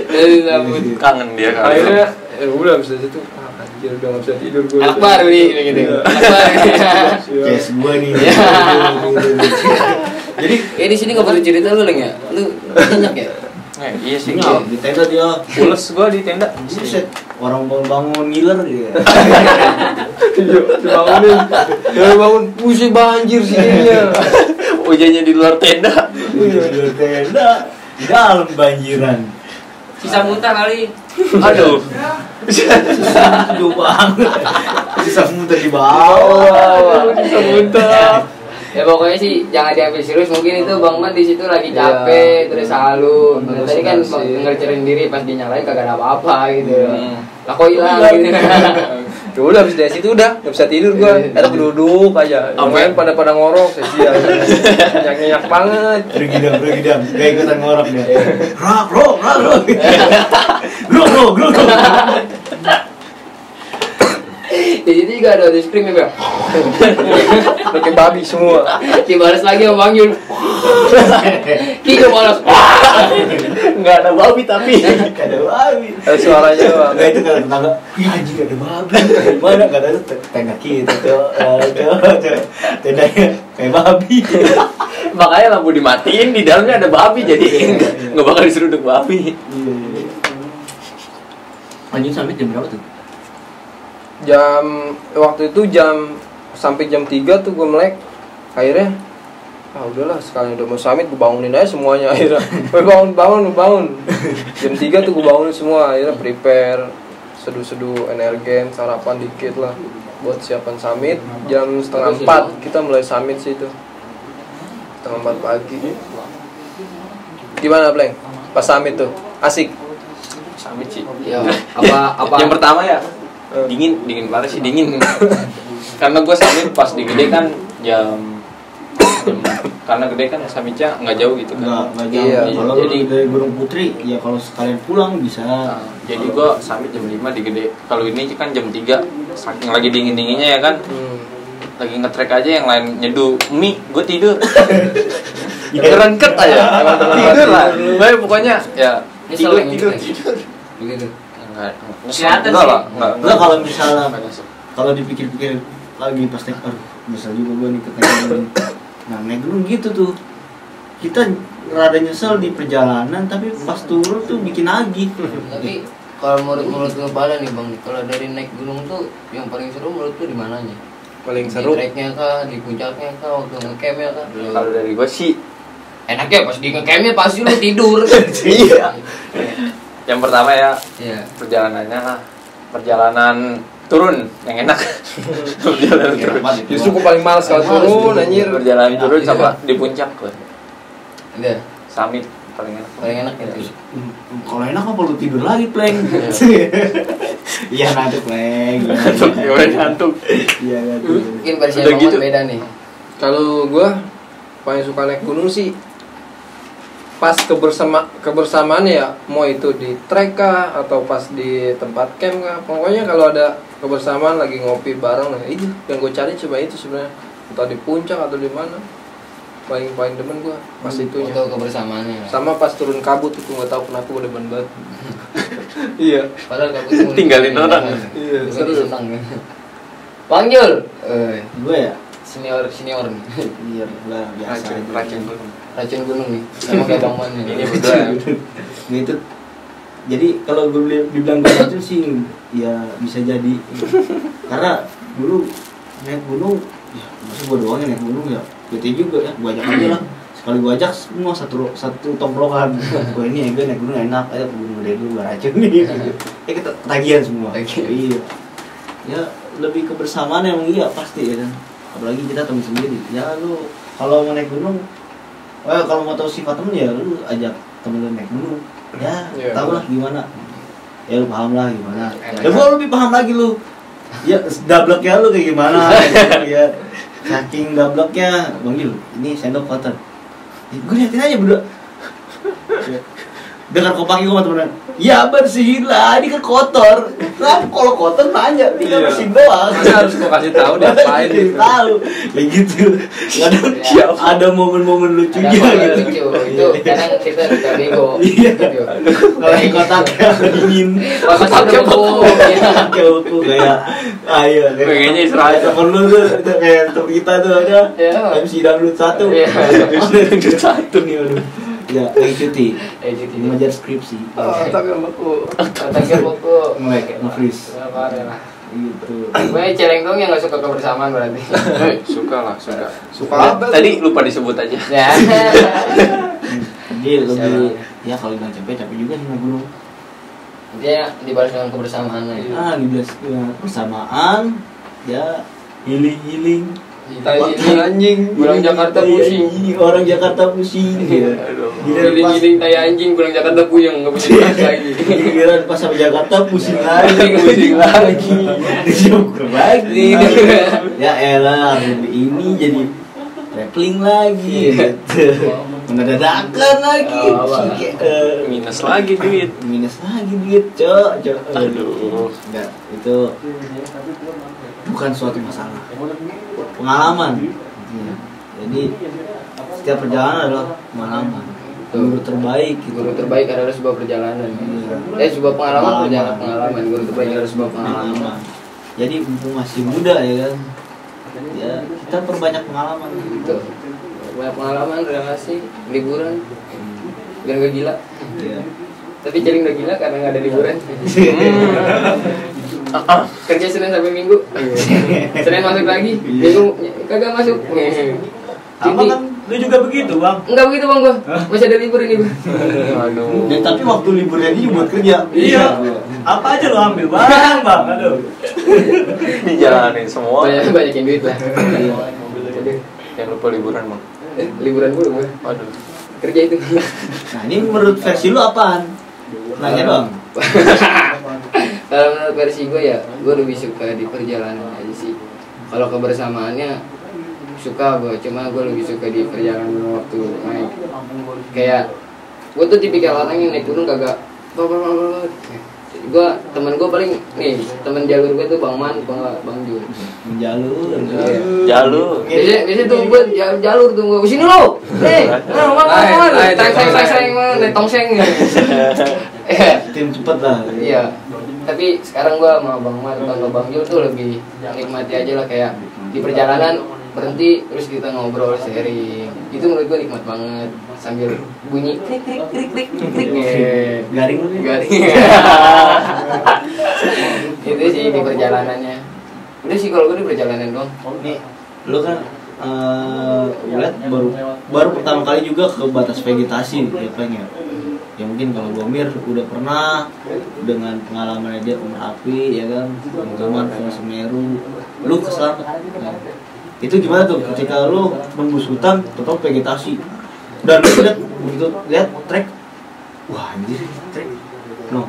Tadi disambut. Kangen dia kan. Akhirnya udah bisa situ. Anjir udah gak bisa tidur gue. Anak baru nih gitu. Anak baru. Case gue nih. Jadi di sini nggak perlu cerita lu Leng ya. Lu banyak ya. Iya sih. Enggak, di tenda dia. Pules gua di tenda. Buset, orang bangun ngiler gitu. dibangunin. Dia bangun, pusing banjir sininya. Hujannya di luar tenda. Di tenda, di dalam banjiran. Sisa muntah kali. Aduh. Aduh banget. Bisa muntah di bawah. Bisa muntah. Ya pokoknya sih jangan diambil serius, mungkin itu Bang Man di situ lagi capek terus halu. Tadi kan denger sendiri pas dinyalain kagak ada apa-apa gitu. Lah kok hilang gitu. Ya udah habis dari situ udah enggak bisa tidur gua. Enak duduk aja. Main pada ngorok sia-sia. Nyak-nyak banget. Pergi dam. Kayak ikutan ngorok dia. Rak. Bro. Di situ juga ada scream ya, Bang. Pakai babi semua. Dibalas lagi sama Bang Yul. Kiko balas. Enggak ada babi tapi. Ada babi. Ada suaranya doang. Nah itu kalau tetangga, ya anjing ada babi. Mana kata itu tenda kita tuh. Tendanya kayak babi. Makanya lampu dimatiin, di dalamnya ada babi jadi enggak bakal diseruduk babi. Lanjut sampai jam berapa tuh? Waktu itu sampai jam 3 tuh gue melek. Akhirnya udahlah sekalian udah mau summit gue bangunin aja semuanya akhirnya. Bangun. Jam 3 tuh gue bangunin semua, akhirnya prepare seduh energen, sarapan dikit lah buat siapan summit. Jam 3:30 kita mulai summit sih itu. 3:30 pagi. Gimana, Bleng? Pas summit tuh. Asik. Summit sih. Ya, apa Yang pertama ya dingin banget sih, dingin. Karena gue summit pas di Gede kan jam karena Gede kan summitnya nggak jauh gitu kan. Nggak jauh. Iya. Kalau Jadi- dari Gunung Putri ya kalau sekalian pulang bisa. Jadi gue summit jam 5 di Gede. Kalau ini kan jam 3, saking lagi dingin-dinginnya ya kan. Lagi nge-track aja, yang lain nyeduh mie, gue tidur. Ngerengket aja. Tidur lah. Baik pokoknya ya Nyesel Leng, tidur. begitu. Enggak Kelihatan enggak sih. lah, Enggak kalau misalnya Enggak nyesel. kalau dipikir-pikir lagi pas naik misal juga gue nih naik gunung. Nah naik gunung gitu tuh kita rada nyesel di perjalanan tapi pas turun tuh bikin nagih. Tapi kalau menurut lu pada nih Bang, kalau dari naik gunung tuh yang paling seru menurut lu di mananya? Paling seru Di treknya kah, di puncaknya kah, waktu ngecamp ya kah? Kalau dari gue sih enaknya pas di ngecampnya pasti lu tidur. Iya. Yang pertama ya Iya. perjalanan turun yang enak. Perjalanan turun. Justru gue paling males kalau turun anjir. Perjalanan turun sama di puncak tuh. Udah, Summit paling enak. paling enak gitu. Kalau enak apa lu tidur lagi, Pleng? Iya, ngantuk, Pleng. Ngantuk. Iya, ngantuk. Mungkin versi Udah Bang gitu. Man beda nih. Kalau gue paling suka naik gunung sih pas kebersamaannya ya, mau itu di trek kah atau pas di tempat camp kah, pokoknya kalau ada kebersamaan lagi ngopi bareng, nah itu yang gue cari coba itu sebenarnya, entah di puncak atau di mana, paling demen gue pas itunya. Untuk kebersamaannya. Sama pas turun kabut itu nggak tahu kenapa gue demen banget. Iya. Padahal kamu Tinggalin orang. Iya, seru. senang. Bang Jul, Gue ya? senior nih. Iya, lah biasa aja. Racun gunung nih. Sama kayak Bang Man Ini nih. berdua. Nah, itu jadi kalau gue dibilang gue racun sih ya bisa jadi. Karena dulu naik gunung ya masa gue doang yang naik gunung ya bete juga ya, gue ajak aja lah. Sekali gue ajak semua satu tongkrongan. Gue ini gue naik gunung enak, ayo ke gunung gede dulu, gue racun nih. Kita ketagihan semua. Iya. Ya lebih kebersamaan emang iya pasti ya kan. Apalagi kita temen sendiri. Ya lu kalau mau naik gunung, kalau mau tahu sifat temen ya lu ajak temen lu naik gunung. Ya, Iya. tau lah gimana. Ya lu paham lah gimana. Ya gua lebih paham lagi lu. Ya dableknya lu kayak gimana gitu, ya. Saking dableknya, Bang Gil, ini sendok kotor. Ya, gue liatin aja berdua. Dengan kopaki gue sama temen, ya bersihin lah, ini kan kotor. Nah, kalau kotor nanya, tinggal Iya. bersihin doang. Masa harus gue kasih tahu dia apain gitu. Tahu, kayak gitu. Kadang ada momen-momen lucunya Ada gitu. lucu. Itu kadang kita suka bego. Iya. Gitu. Kalau yang kotaknya dingin, Kotaknya beku. Iya. kayak uku kayak, ayo. Pengennya Israel. Temen lu tuh, itu kayak temen kita tuh ada Iya. MC Dangdut 1. Iya. MC Dangdut 1 nih, aduh. Ya, lagi cuti. Cuti. Mengajar skripsi. Tapi beku. Kotaknya beku. Nge-like, nge-freeze. Parah lah. Gitu. Gue celeng dong yang gak suka kebersamaan berarti. Suka. Suka. Tadi lupa disebut aja. Ya. Jadi lebih, ya kalau bilang capek juga sih naik gunung. Dia dibalas dengan kebersamaan aja. Ah, dibilas persamaan, ya healing. Tai anjing. Pulang Jakarta pusing. Orang Jakarta pusing. Gitu. Giling-giling tai anjing pulang Jakarta puyeng enggak bisa dibahas lagi. Giliran pas sampai Jakarta pusing lagi. Disyukur lagi. Ya elah, ini jadi traveling lagi gitu. Mendadak-dadakan lagi. Minus lagi duit. Minus lagi duit, cok. Aduh. Enggak, itu bukan suatu masalah. Pengalaman. Iya. Jadi setiap perjalanan adalah pengalaman. Guru terbaik gitu. Guru terbaik adalah sebuah perjalanan. Iya. Sebuah pengalaman. Guru terbaik adalah sebuah pengalaman. Jadi mumpung masih muda ya kan. Ya, kita perbanyak pengalaman Gitu. Banyak pengalaman, relasi, liburan. Biar gak gila. Iya. Tapi Celing udah gila karena gak ada liburan. Kerja Senin sampai Minggu. Senin masuk lagi, Minggu kagak masuk. Sama kan lu juga begitu, Bang. Enggak begitu Bang gua. Masih ada libur ini, Bang. Aduh. Ya, tapi waktu liburnya dia buat kerja. Iya. Apa aja lu ambil, Bang, Bang. Aduh. Dijalanin semua. Banyakin duit lah. Jangan lupa liburan, Bang. Liburan mulu gua. Aduh. Kerja itu. Nah, ini menurut versi lu apaan? Nanya dong. Kalau menurut versi gue ya, gue lebih suka di perjalanan aja sih. Kalau kebersamaannya suka gue, cuma gue lebih suka di perjalanan waktu naik. Kayak gue tuh tipikal orang yang naik gunung kagak. Gue temen gue paling nih temen jalur gue tuh Bang Man, Bang Jul. Jalur. Jalur. Biasanya tuh gue jalur tuh gue sini lo, mana, teng naik tongseng. Tim cepet lah. Iya. Tapi sekarang gua sama Bang Man atau Bang Jul tuh lebih nikmati aja lah, kayak di perjalanan berhenti terus kita ngobrol sharing. Itu menurut gua nikmat banget sambil bunyi klik klik klik klik klik klik. Garing lu nih. Garing. Itu sih di perjalanannya. Udah sih kalau gua di perjalanan doang. Nih, lu kan lihat baru pertama kali juga ke batas vegetasi ya pengen. Ya mungkin kalau Gomir udah pernah dengan pengalamannya dia ke Merapi ya kan, teman-teman ke Semeru, lu ke Selamet. Nah, itu gimana tuh ketika lu nembus hutan tetap vegetasi dan lu lihat trek, wah anjir trek, no,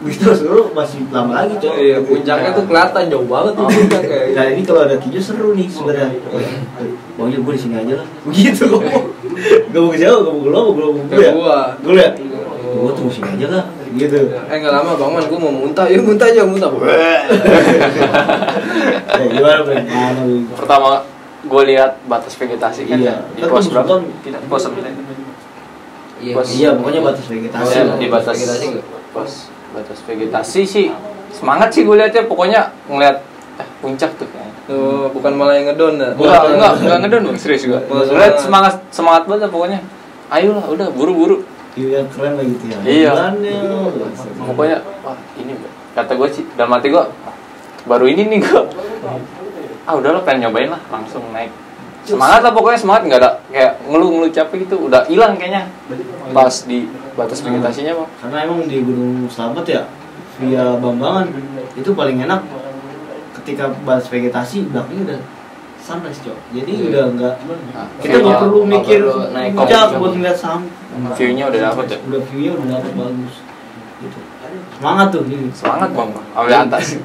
begitu seru masih lama lagi coy. Iya, puncaknya tuh kelihatan jauh banget tuh puncaknya. Nah ini kalau ada Kijo seru nih sebenarnya. Wah ya gue di sini aja lah. Begitu gak mau ke jauh, gak mau ke lo, gue ya. Gue ya. Gue tunggu sini aja lah. Gitu. Nggak lama Bang Man, gue mau muntah. Yuk muntah aja, muntah. Gimana Bang? Pertama gue lihat batas vegetasi kan Iya. di pos berapa? Tidak pos 9. Iya, pokoknya batas vegetasi. Di batas pos batas vegetasi sih semangat sih gue liatnya, pokoknya ngeliat puncak tuh kayaknya. Tuh, bukan malah yang ngedon dah. Enggak ngedon Bang, serius gue. Lihat semangat banget pokoknya. Ayolah, udah buru-buru. Iya, keren lah gitu ya. Iya. Pokoknya wah, ini kata gue sih dalam hati gue baru ini nih gue. Udahlah pengen nyobain lah, langsung naik. Semangat lah pokoknya, semangat, nggak ada kayak ngeluh capek gitu, udah hilang kayaknya pas di batas vegetasinya Bang. Karena emang di Gunung Slamet ya via Bambangan itu paling enak ketika batas vegetasi belakangnya udah sunrise cok, jadi udah nggak kita nggak perlu mikir puncak buat ngeliat view-nya udah dapet ya, udah view-nya udah dapet bagus gitu. Semangat tuh ini, semangat Bang, awal atas.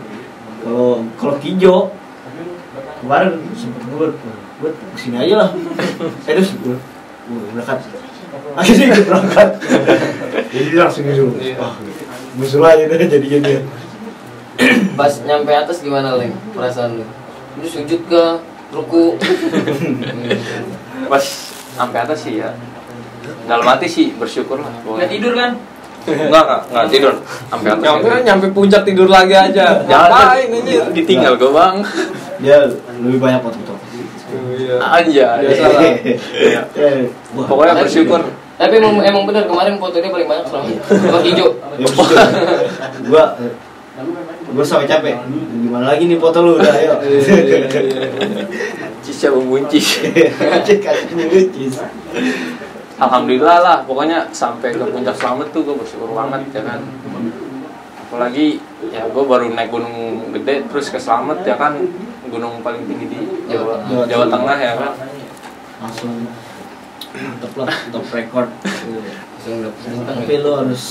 Kalau Kijo kemarin sempet gue kesini aja lah, terus gue berangkat, akhirnya gue berangkat, jadi langsung gitu, wah musuh aja deh jadinya dia. Pas nyampe atas gimana Leng? Perasaan lu? Lu sujud ke ruku? Pas sampai atas sih ya dalam hati sih bersyukur lah. Nggak tidur kan? Enggak tidur sampai atas. Nyampe puncak tidur lagi aja. Ngapain ini? Ditinggal gue Bang. Dia lebih banyak foto-foto. Aja. Pokoknya bersyukur. Tapi emang benar kemarin fotonya paling banyak selama hijau. Gue sampai capek. Gimana lagi nih foto lu udah ayo. Cisnya membuncis. Buncis. Alhamdulillah lah, pokoknya sampai ke puncak Slamet tuh gue bersyukur banget ya kan. Apalagi ya gue baru naik gunung gede terus ke Slamet ya kan, gunung paling tinggi di Jawa Tengah ya kan. Langsung top lah, top record. Tapi lu harus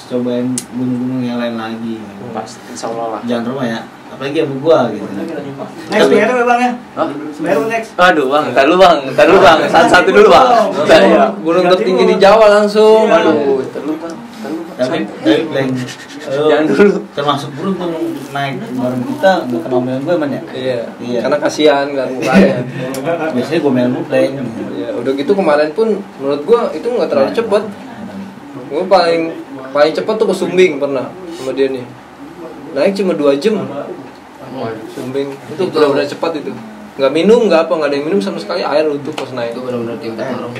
cobain gunung-gunung yang lain lagi. Pasti, insyaallah lah. Jangan rumah ya, apalagi sama gua gitu. Next Semeru ya Bang ya? Semeru next. Aduh Bang, tar dulu Bang. Satu dulu Bang. Gunung tertinggi di Jawa langsung. Aduh, tar dulu Bang. Tapi Blank, jangan dulu. termasuk beruntung naik bareng kita nggak kenal melu gue man ya. Iya. Karena kasihan nggak mukanya. Biasanya gue melu Blank. Ya, udah gitu kemarin pun menurut gua itu nggak terlalu cepet. Gua paling cepet tuh ke Sumbing pernah sama dia nih. Naik cuma 2 jam. Sumbing itu benar-benar cepat itu. Nggak minum, nggak ada yang minum sama sekali, air utuh pas naik. Itu benar-benar tim orang.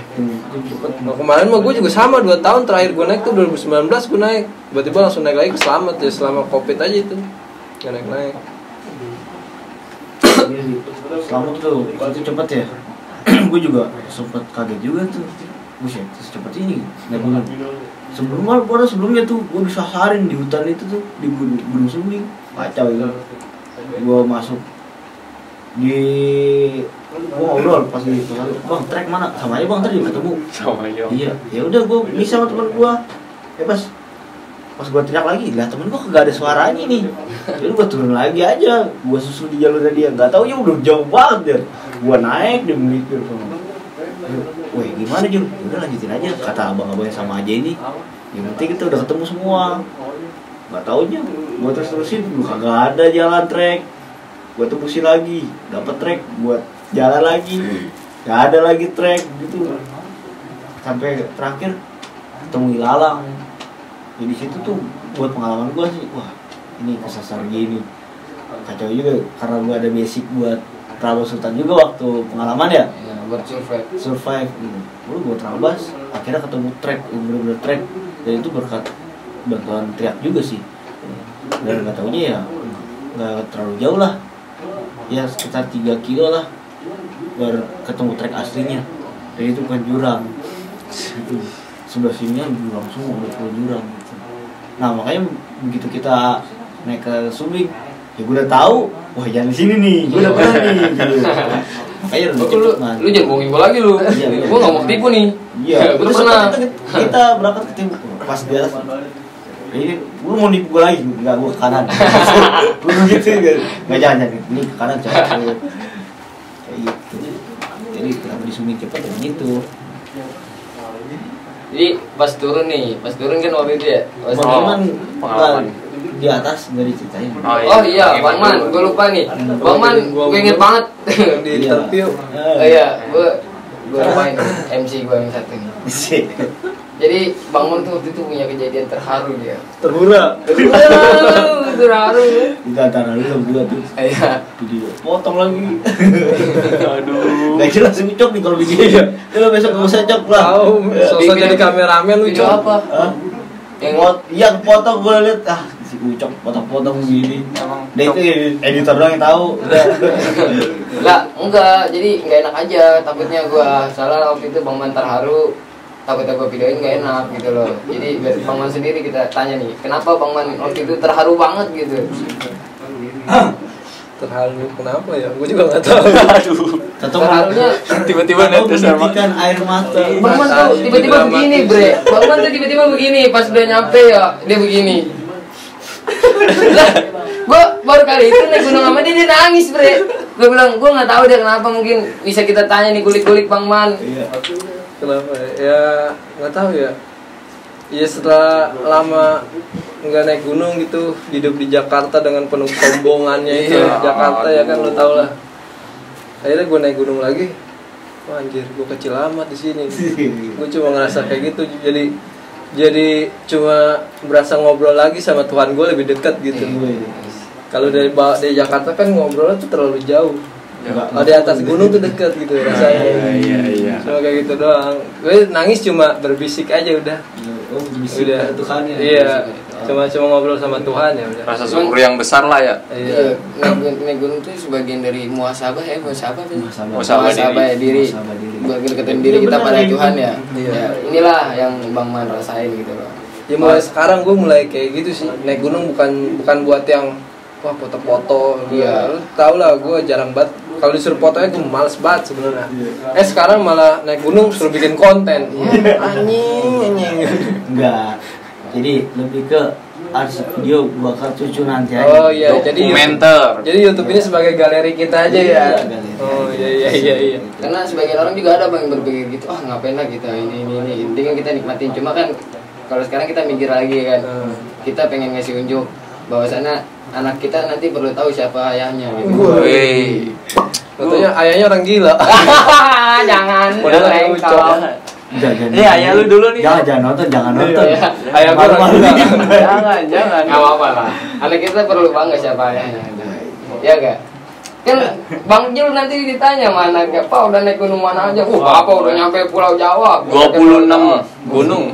Nah, kemarin mah gue juga sama 2 tahun terakhir gue naik tuh 2019 gue naik. Tiba-tiba langsung naik lagi ke Slamet ya selama Covid aja itu. Nggak naik. Selamat tuh, itu cepet ya. Gue juga sempet kaget juga tuh. Buset, secepat ini naik gunung. Sebelumnya tuh gue bisa seharian di hutan itu tuh di Gunung Sumbing. Kacau itu. Gue masuk di gua ngobrol pas di bang trek mana sama aja bang tadi ketemu Sama aja. iya ya udah gua bisa sama teman gua ya pas gua teriak lagi lah temen gua kagak ada suaranya nih jadi gua turun lagi aja gua susul di jalurnya dia nggak tahu ya udah jauh banget dia gua naik dia melipir sama weh gimana Jul udah lanjutin aja kata abang-abangnya sama aja ini yang penting kita udah ketemu semua nggak taunya gua terusin gua kagak ada jalan trek buat tembusin lagi, dapat trek buat jalan lagi, nggak ada lagi trek gitu, sampai terakhir ketemu ilalang, jadi situ tuh buat pengalaman gue sih, wah ini kesasar gini, kacau juga karena gue ada basic buat Trabas Sultan juga waktu pengalaman ya, buat survive gitu, gue buat Trabas, akhirnya ketemu trek, bener-bener trek, dan itu berkat bantuan teriak juga sih, dan nggak taunya ya nggak terlalu jauh lah. Ya sekitar 3 kilo lah baru ketemu trek aslinya. Dan itu bukan jurang. Itu sebelah sininya jurang semua, udah full jurang gitu. Nah makanya begitu kita naik ke Sumbing, ya gue udah tahu, wah jangan di sini nih, gue udah pernah nih gitu. Makanya udah cepet man. Lu jangan bohongin gue lagi lu. Iya, Gue nggak mau ketipu nih. Iya, Gue senang. Kita berangkat ke tim pas di atas. Ini lu mau nipu gue lagi, enggak gue ke kanan. Gue gitu enggak jangan ini ke kanan coba. Kayak gitu. Jadi kenapa di Sumbing cepet ya gitu. Jadi pas turun kan waktu itu ya. Pas Pengalaman pengalaman. di atas nggak diceritain. Oh iya, Bang Man, gue lupa nih. Bang Man, gue inget banget. Di interview. Oh iya, gue lupain MC gue yang satu nih. Jadi Bang Man tuh waktu itu punya kejadian terharu dia. Terhura. Terharu. Itu antara lu berdua tuh. Iya. Video potong lagi. Aduh. Nggak jelas ucok nih kalau begini. Coba besok nggak usah cok lah. Tahu, sosok jadi kameramen lu, Video Cok. apa? Hah? Yang potong gue liat si ucok potong-potong begini. Emang Dia itu editor doang yang tahu. Lah, enggak. Jadi enggak enak aja. Takutnya gue salah waktu itu Bang Man terharu. Takutnya gue videoin nggak enak gitu loh. Jadi biar Bang Man sendiri kita tanya nih, kenapa Bang Man waktu itu terharu banget gitu? Terharu kenapa ya? Gue juga nggak tahu. Aduh. Terharunya tiba-tiba netes sama. menitikkan air mata. Bang Man tuh tiba-tiba begini, bre. Bang Man tuh tiba-tiba begini, pas udah nyampe ya dia begini. Lah, gue baru kali itu naik gunung sama dia nangis, bre. Gue bilang, gue nggak tahu dia kenapa, mungkin bisa kita tanya nih kulik-kulik Bang Man. Iya. Kenapa ya? Nggak tahu ya. Ya setelah lama nggak naik gunung gitu, hidup di Jakarta dengan penuh kesombongannya itu. Jakarta ya kan, lo tau lah. Akhirnya gue naik gunung lagi. Wah, anjir, gue kecil amat di sini. Gue cuma ngerasa kayak gitu, jadi cuma berasa ngobrol lagi sama Tuhan gue lebih dekat gitu. Kalau dari Jakarta kan ngobrolnya tuh terlalu jauh. Kalau di atas gunung tuh deket gitu rasanya. Iya. Cuma kayak gitu doang. Gue nangis cuma berbisik aja udah. Oh, bisik Udah. Tuhan ya. Iya. Cuma ngobrol sama Tuhan ya udah. Rasa syukur yang besar lah ya. Iya. Naik gunung tuh sebagian dari muhasabah ya, muhasabah Muhasabah diri. Muhasabah diri. Buat deketin diri kita pada Tuhan ya. Iya. Ya, inilah yang Bang Man rasain gitu loh. Ya mulai sekarang gue mulai kayak gitu sih. Naik gunung bukan buat yang wah foto-foto. Iya. Lu tau lah gue jarang banget. Kalau disuruh fotonya gue males banget sebenarnya. Sekarang malah naik gunung suruh bikin konten. Anjing. Enggak. Jadi lebih ke arsip video bakal cucu nanti aja. Oh iya, jadi Dokumenter. Jadi YouTube ini sebagai galeri kita aja ya. Galeri. Oh iya. Karena sebagian orang juga ada Bang yang berpikir gitu, ngapain lah kita ini. Intinya kan kita nikmatin, cuma kan kalau sekarang kita mikir lagi kan. Kita pengen ngasih unjuk bahwasannya anak kita nanti perlu tahu siapa ayahnya gitu. Wih. Tentunya ayahnya orang gila. Jangan. Udah lah, ucap. Ayah lu dulu nih. Jangan nonton. Ayah gua orang gila. Jangan. Enggak apa-apa lah. Anak kita perlu bangga siapa ayahnya. Ya enggak? Kan Bang Jul nanti ditanya sama anaknya, "Pak udah naik gunung mana aja?" Bapak udah nyampe Pulau Jawa. 26 gunung.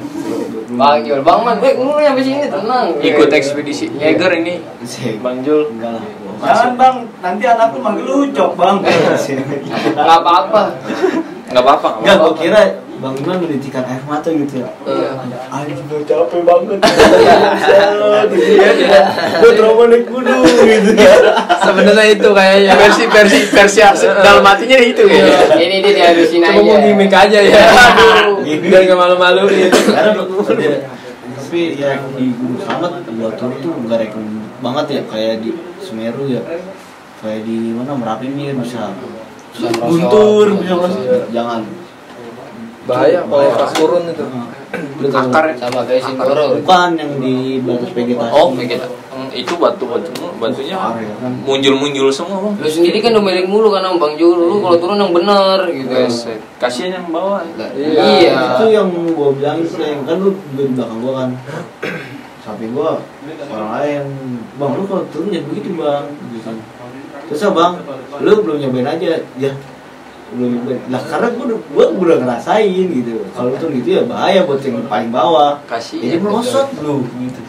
Bang Jul, Bang Man, lu nyampe sini tenang. Ikut ekspedisi Yeager ini. Bang Jul. Enggak lah. Jangan bang, nanti anakku manggil lu Ucok bang. Enggak apa-apa. Enggak apa-apa. Enggak, gua kira Bang Iman menitikan air mata gitu ya. Anjing udah capek banget. Gua trauma naik gunung gitu. Sebenarnya itu kayaknya. Versi dalam hatinya itu ya. Ini dia dihalusin aja. Cuma mau gimmick aja ya. Aduh. Biar enggak malu-maluin. Karena tapi yang di Gunung Slamet buat tur tuh enggak rekom banget ya, kayak di Semeru ya. Kayak di mana Merapi nih bisa guntur, bisa jangan. Bahaya kalau pas turun itu. Akar Sama kayak Singkoro. Bukan yang di batas vegetasi. Oh, begitu. Itu batunya muncul semua, Bang. Lu sendiri kan domelin mulu kan sama Bang Jul. Lu kalau turun yang bener gitu. Kasihan yang bawah. Iya. Itu yang gua bilang sih, kan lu di belakang gua kan. Samping gua orang lain. Bang, lu kalau turun jangan begitu, Bang. Gitu. Terus Bang, lu belum nyobain aja. Ya belum nyobain. Lah karena gua udah ngerasain gitu. Kalau turun gitu ya bahaya buat yang paling bawah. Kasihan. Jadi merosot lu gitu.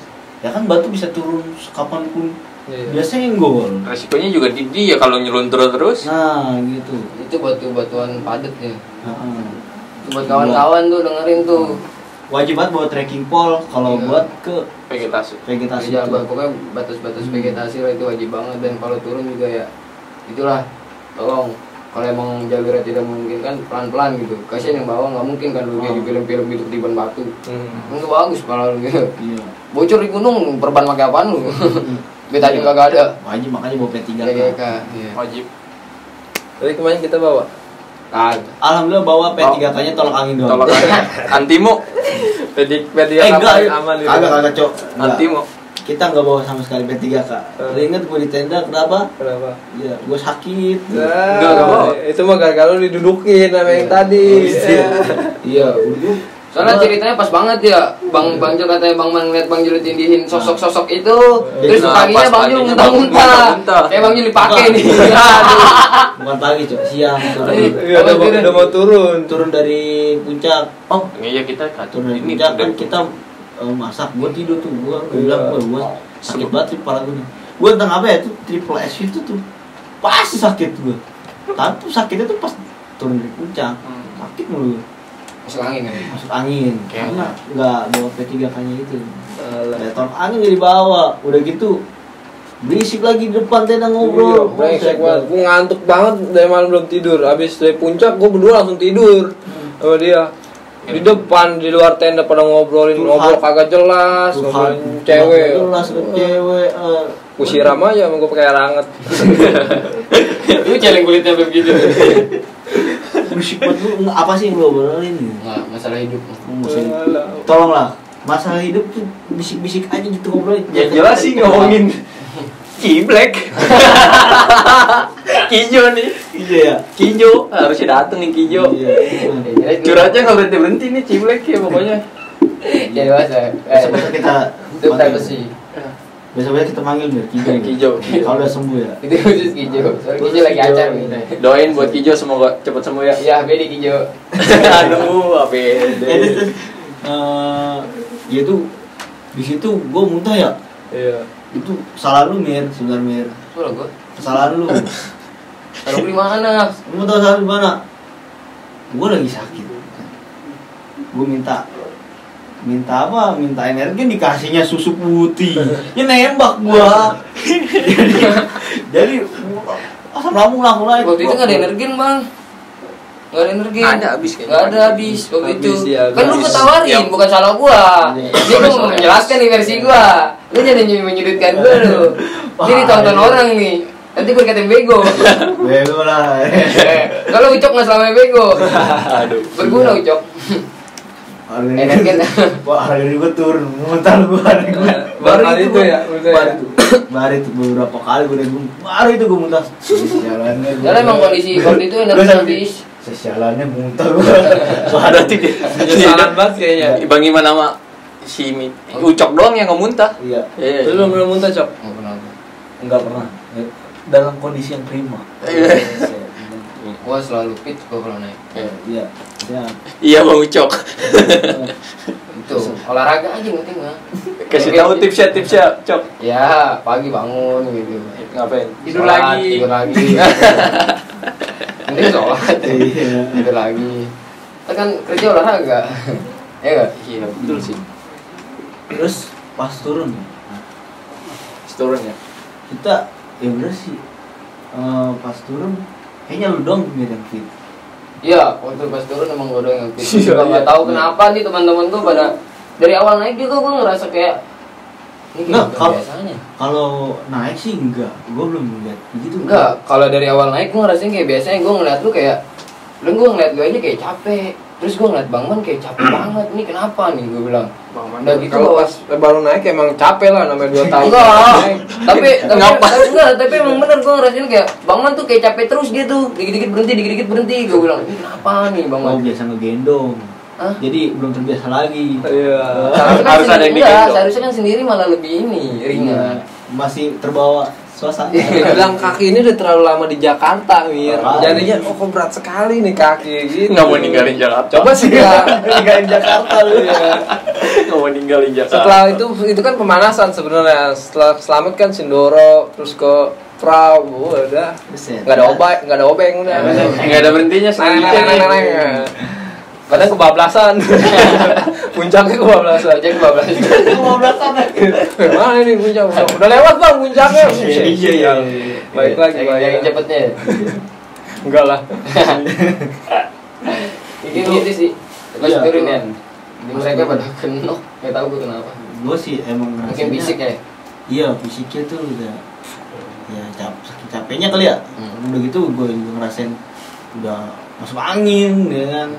Ya kan batu bisa turun kapanpun biasanya gol. Resikonya juga di dia kalau nyeluntur terus. Nah gitu. Itu batu-batuan padat ya. Heeh. Buat kawan-kawan tuh dengerin tuh. Wajib banget bawa trekking pole kalau Iya. buat ke Vegetasi. vegetasi Ya, itu. pokoknya batas-batas vegetasi lah itu wajib banget, dan kalau turun juga ya itulah, tolong kalau emang jalurnya tidak memungkinkan pelan-pelan gitu. Kasian yang bawah nggak mungkin kan lu kayak di film-film gitu ketiban batu. Enggak bagus kalau lu gitu. Iya. Bocor di gunung, perban pakai apaan lu? Betadine kagak ada. Wajib makanya bawa P3 GGK. Iya. Wajib. Jadi kemarin kita bawa Kagak. Alhamdulillah bawa P3K-nya tolak angin doang. Tolak antimo. P3 enggak, aman gitu. kagak cok. Enggak. Antimo. Kita nggak bawa sama sekali P3K. Lu inget gue di tenda kenapa? Kenapa? Iya, gue sakit. Enggak bawa. Itu mah gara-gara lu didudukin sama yang tadi. Iya, udah. Soalnya ceritanya pas banget ya, Bang Jul katanya Bang Man ngeliat Bang Jul tindihin sosok-sosok itu, terus Nah, paginya pas Bang Jul paginya muntah-muntah. muntah-muntah. Kayak Bang Jul dipakai nih. Bukan pagi cok, siang turun. Iya, udah mau turun. Turun dari puncak. Oh, Iya kita turun dari ini puncak kan udah- kita masak. Gue tidur tuh, gue bilang gue sakit banget sih kepala gue nih. Gue tentang apa ya tuh triple S itu tuh pasti sakit gue. Tapi tuh sakitnya tuh pas turun dari puncak, sakit mulu. Masuk angin kan. Masuk angin Oke. karena nggak bawa P3K-nya itu. Ada tolak angin nggak dibawa. Udah gitu berisik lagi di depan tenda ngobrol. Brengsek banget. Gue ngantuk banget dari malam belum tidur. Habis dari puncak gue berdua langsung tidur sama dia. Di depan di luar tenda pada ngobrolin, ngobrol kagak jelas, ngobrolin cewek. Jelas cewek. Gue siram aja sama gue pakai air hangat. Lu celeng kulitnya begitu. Berisik banget lu. Apa sih yang lu obrolin? Enggak, masalah hidup. Tolonglah, masalah hidup tuh bisik-bisik aja gitu ngobrolin. Yang jelas sih ngomongin Ciblek. Kijo nih. Iya ya. Kijo harusnya dateng nih Kijo. Iya. Curhatnya nggak berhenti berhenti nih Ciblek ya pokoknya. Ya dewasa. Besok kita Itu privacy. besok kita manggil biar Kijo. Kijo. Kalau udah sembuh ya. Itu khusus Kijo. Soalnya Kijo lagi acar nih. Doain buat Kijo semoga cepet sembuh ya. Iya, beda Kijo. Aduh, apa Ya tuh di situ gue muntah ya. Iya. Itu salah lu Mir, sebenarnya Mir. Soalnya gua. Kesalahan lu. Kalau di mana? Lu tahu salah di mana? Gue lagi sakit. Gue minta apa? Minta energi dikasihnya susu putih. Ya nembak gua. jadi asam lambung langsung naik. Waktu itu nggak ada energi bang. Nggak ada energi. Ada habis kayaknya. Nggak ada habis waktu Habis, itu. ya, Kan lu habis. ketawarin, Ya. bukan salah gua. Iya. Dia mau menjelaskan nih versi gua. Lu jangan menyudutkan gua lu. Ini ditonton orang nih. Nanti gua dikatain bego. Bego lah. Kalau Ucok nggak selama bego. Aduh. Berguna Ucok. Energi. Wah, hari ini gue turun, muntah gue hari gue. Baru itu ya, Baru itu beberapa kali gue udah baru itu gue muntah. Jalannya. Karena emang kondisi waktu itu energi habis. Sesialannya muntah gue. Berarti Penyesalan banget kayaknya. Bang Iman sama si Ucok doang yang nggak muntah. Iya. Lu belum muntah, Cok? Nggak pernah. Enggak pernah. Dalam kondisi yang prima. Gua selalu fit gua kalau naik. Iya. Ya. Iya Bang Ucok. Itu olahraga aja penting mah. Kasih tahu tipsnya Cok. Ya, pagi bangun gitu. Ngapain? Tidur Sholat, lagi. Tidur lagi. Nanti sholat. Iya. Tidur lagi. Kita kan kerja olahraga. Ya enggak? Iya betul sih. Terus pas turun Turun ya. kita ya bener sih pas turun kayaknya lu dong Mir yang fit. Iya, waktu pas turun emang gua doang yang fit. Iya, Gua nggak iya. tahu kenapa nih teman-teman gua pada dari awal naik juga gua ngerasa kayak ini Nggak, kayak kalau- biasanya. Kalau naik sih enggak, gue belum lihat begitu. Enggak, kalau dari awal naik gua ngerasain kayak biasanya gua ngeliat lu kayak gua ngeliat gua aja kayak capek. Terus gua ngeliat Bang Man kayak capek banget. Ini kenapa nih gua bilang. Bang Udah gitu kalau bawa- pas baru naik emang capek lah namanya 2 tahun. Enggak, Naik. tapi emang bener gue ngerasain kayak Bang Man tuh kayak capek terus gitu, dikit-dikit berhenti, gue bilang ini kenapa nih Bang Oh Man? biasa ngegendong. Hah? Jadi belum terbiasa lagi. Iya. Seharusnya kan Harus ada yang enggak, digendong. seharusnya kan sendiri malah lebih ini ringan. Masih terbawa suasana. Dia bilang kaki ini udah terlalu lama di Jakarta, Mir. Jadinya kok berat sekali nih kaki gitu. Nggak mau ninggalin Jakarta. Coba sih ya, ninggalin Jakarta lu ya. Nggak mau ninggalin Jakarta. Setelah itu kan pemanasan sebenarnya. Setelah Selamat kan Sindoro, terus ke Prabu, udah. Nggak ada obeng udah. Nggak ada berhentinya selanjutnya. Kadang kebablasan. Puncaknya kebablasan. Kebablasan. Mana ini puncak? Udah lewat bang puncaknya. Iya. Baik lagi, yang cepetnya. Enggak lah. Ini gitu sih. Pas Iya. turun ya. Di mereka pada kenok, nggak tahu gue kenapa. Gue sih emang Mungkin fisik ya. Iya, fisiknya tuh udah ya saking capeknya kali ya. Udah gitu gue juga ngerasain udah masuk angin ya kan.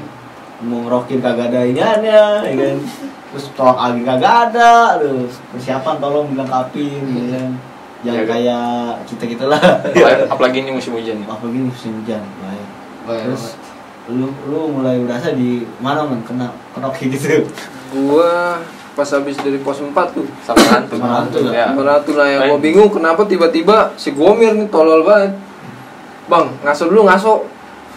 Mau ngerokin kagak ada iniannya ya kan. Terus tolak angin kagak ada. Terus persiapan tolong dilengkapin ya kan. Jangan Ya, kayak kita lah. Apalagi ini musim hujan. Apalagi musim hujan. Baik. Baik, Terus lu mulai berasa di mana man kena kayak gitu. Gua pas habis dari pos 4 tuh Sama hantu. Sama hantu, Ya. Mana tuh lah yang gua bingung kenapa tiba-tiba si Gomir nih tolol banget. Bang, ngaso dulu ngaso.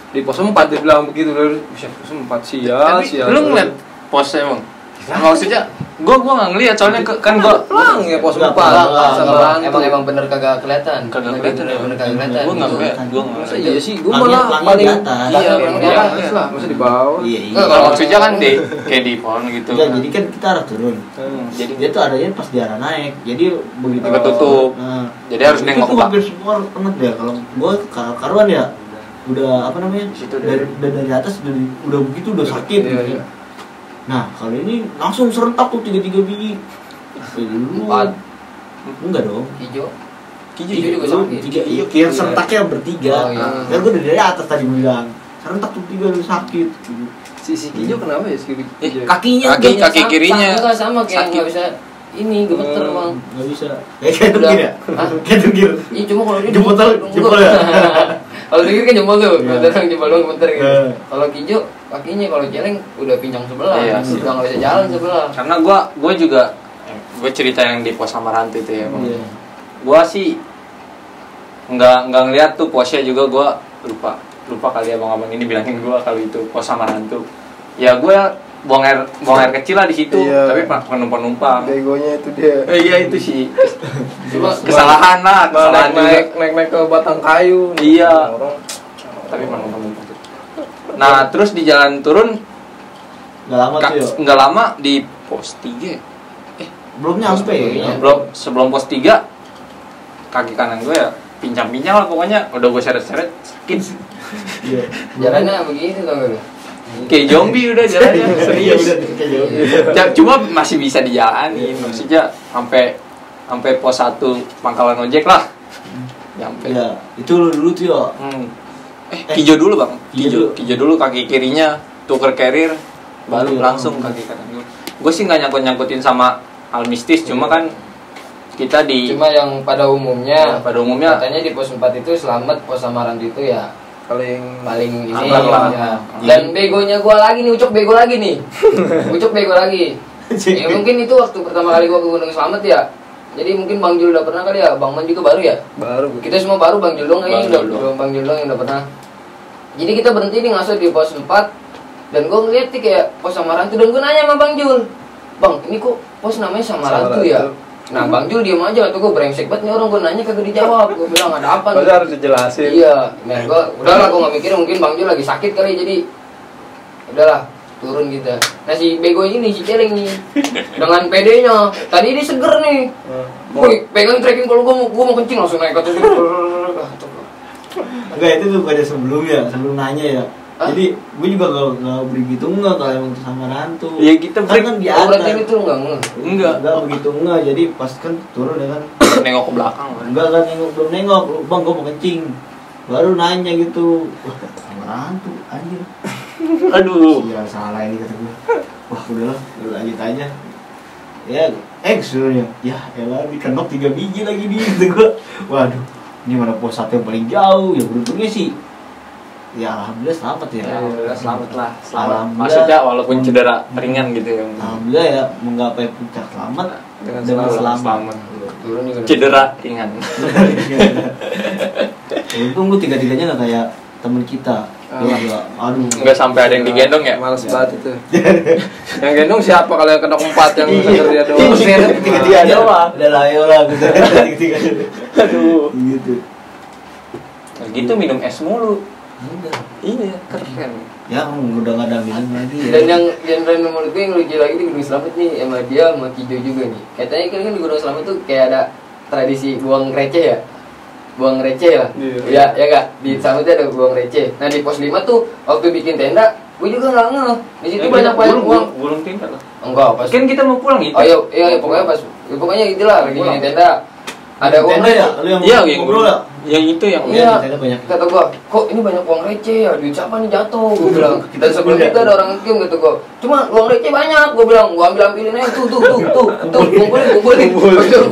Di pos 4 dia bilang begitu dari bisa pos 4 sial. Lu ngeliat posnya emang? Maksudnya, gua nggak ngeliat soalnya kan gua pelang ya pos 4 Enggak, sama hantu. emang bener kagak kelihatan. Kagak Lagi kelihatan ya? bener kagak kelihatan. Gua nggak Gitu. ngeliat, gua nggak Masa ngeliat. iya sih, gua Langit- malah langit paling di atas. iya Langit yang di di atas. atas lah, masa di bawah. Iya. Enggak, Kalau maksudnya kan kayak di pohon gitu. Enggak, jadi kan kita harus turun. Jadi Dia tuh adanya pas di arah naik. Jadi begitu Ketutup. Nah, Jadi harus itu nengok tuh ke hampir semua kena deh. Kalau gua karuan ya udah apa namanya? Di situ dari atas udah begitu udah sakit Iya, gitu. iya. Nah, kali ini langsung serentak tuh 3 biji. Lu Empat. enggak dong. Hijau. Hijau juga Lu sakit. tiga, iya, yang serentaknya bertiga. Oh, iya. Kan gua dari atas tadi bilang. Serentak tuh 3 udah sakit. Si Kijo kenapa ya si Kijo? Kakinya Kaki udah kirinya Enggak sama kayak sakit. nggak bisa ini gemeter bang. nggak bisa. Kayak Udah. tugir ya? Hah? Kayak tugir. Iya cuma kalau dia Jempol gemeter, jempol ya? Kalau dikit kan jempol tuh, Iya. kalau jempol doang gemeter gitu. Iya. Kalau Kijo kakinya kalau celeng udah pincang sebelah, Iya, udah sih. nggak bisa jalan sebelah. Karena gua juga gue cerita yang di pos Samarantu itu ya, Bang. Iya. Gua sih nggak ngeliat tuh posnya juga, gua lupa kali abang-abang ini bilangin gua kalau itu pos Samarantu. Ya gue buang air kecil lah di situ, Iya. tapi penumpang. Begonya itu dia. Iya itu sih Cuma kesalahan lah, kesalahan juga. naik ke batang kayu. Iya. Orang Tapi penumpang. Nah terus di jalan turun Nggak lama tuh ya. nggak lama di pos 3 Belum nyampe ya. sebelum pos 3 kaki kanan gue ya pincang-pincang lah pokoknya, udah gue seret-seret sakit Iya. jalannya begitu tau gak lu? kayak zombie udah jalannya serius. Iya, udah kayak jauh. Cuma masih bisa dijalanin, maksudnya sampai pos 1 pangkalan ojek lah nyampe. Iya, itu lu dulu tuh ya. Kijo dulu bang, Kijo. kijo dulu kaki kirinya tuker carrier baru Iya. langsung kaki kanan gue sih nggak nyangkut-nyangkutin sama hal mistis, cuma kan kita di Cuma yang pada umumnya, pada umumnya katanya di pos 4 itu Selamat, pos Samarantu itu ya paling paling ini Aman lah. ya. Dan begonya gua lagi nih, Ucok bego lagi nih. Ucok bego lagi. Ya mungkin itu waktu pertama kali gua ke Gunung Slamet ya. Jadi mungkin Bang Jul udah pernah kali ya, Bang Man juga baru ya. baru Kita semua baru, Bang Jul dong kayaknya Bang Jul udah Bang Jul dong yang udah pernah. Jadi kita berhenti nih ngaso di pos 4 dan gua ngeliat nih kayak pos Samarantu dan gua nanya sama Bang Jul. Bang, ini kok pos namanya Samarantu ya? Nah, Bang Jul diem aja, tuh gue brengsek banget nih orang, gue nanya kagak dijawab. Gue bilang ada apa nih? Padahal harus dijelasin. Iya, nah gue udahlah, gue nggak mikir, mungkin Bang Jul lagi sakit kali, jadi udahlah turun kita. Nah si bego ini, si celeng nih, dengan PD-nya, tadi dia seger nih. Woi, pegang trekking kalau gue mau kencing langsung naik ke atas. Enggak, itu tuh pada sebelum nanya ya. Hah? Jadi gue juga gak begitu enggak kalau emang sama rantu. Ya, kita kan di Oh, berarti atas. itu enggak ngeh. enggak Begitu enggak. Jadi pas kan turun ya kan. nengok ke belakang kan. Enggak kan belum nengok. Bang, gue mau kencing. Baru nanya gitu. Wah, sama rantu anjir. Aduh. Iya, salah ini kata gue. Wah, udahlah, lanjut aja. Ya, sebenarnya. Ya, elah dikenok 3 biji lagi di gitu gue. Waduh, ini mana pos 1 yang paling jauh. Ya beruntungnya sih. Ya alhamdulillah selamat ya. Selamat lah. Alhamdulillah. Maksudnya walaupun cedera ringan gitu ya. Alhamdulillah ya menggapai puncak selamat Dengan dengan selamat. selamat. turun juga Cedera ringan. Untung gue tiga-tiganya nggak kayak temen kita. Aduh. Enggak sampai ada yang digendong ya? Males banget itu. Yang gendong siapa kalau yang kena 4 yang Iya. dia doang. Tiga-tiga doang. Udah lah, ayo lah gitu. Tiga-tiga. Aduh. Gitu. Nah, gitu minum es mulu. Udah. Iya, keren. Ya udah nggak ada minum lagi. Dan yang genre menurut gue yang lucu lagi di Gunung Selamet nih sama dia sama Kijo juga nih. Katanya kan di Gunung Selamet tuh kayak ada tradisi buang receh ya. Buang receh lah. Iya. Ya enggak? Di Selamet ada buang receh. Nah, di pos 5 tuh waktu bikin tenda, gue juga enggak ngeh. Di situ banyak-banyak uang. Gulung tingkat lah. Enggak, pas Kan kita mau pulang itu. Oh iya, pokoknya pas pokoknya itulah lagi bikin tenda. Ada uang Tenda ya? Lu yang Iya, yang ngobrol ya? Yang itu yang Iya, tenda banyak. kata gua, kok ini banyak uang receh ya, duit siapa nih jatuh, gua bilang. Kita sebelum kita ada orang ngekim gitu gua. Cuma uang receh banyak, gua bilang, gua ambilin aja tuh, kumpulin.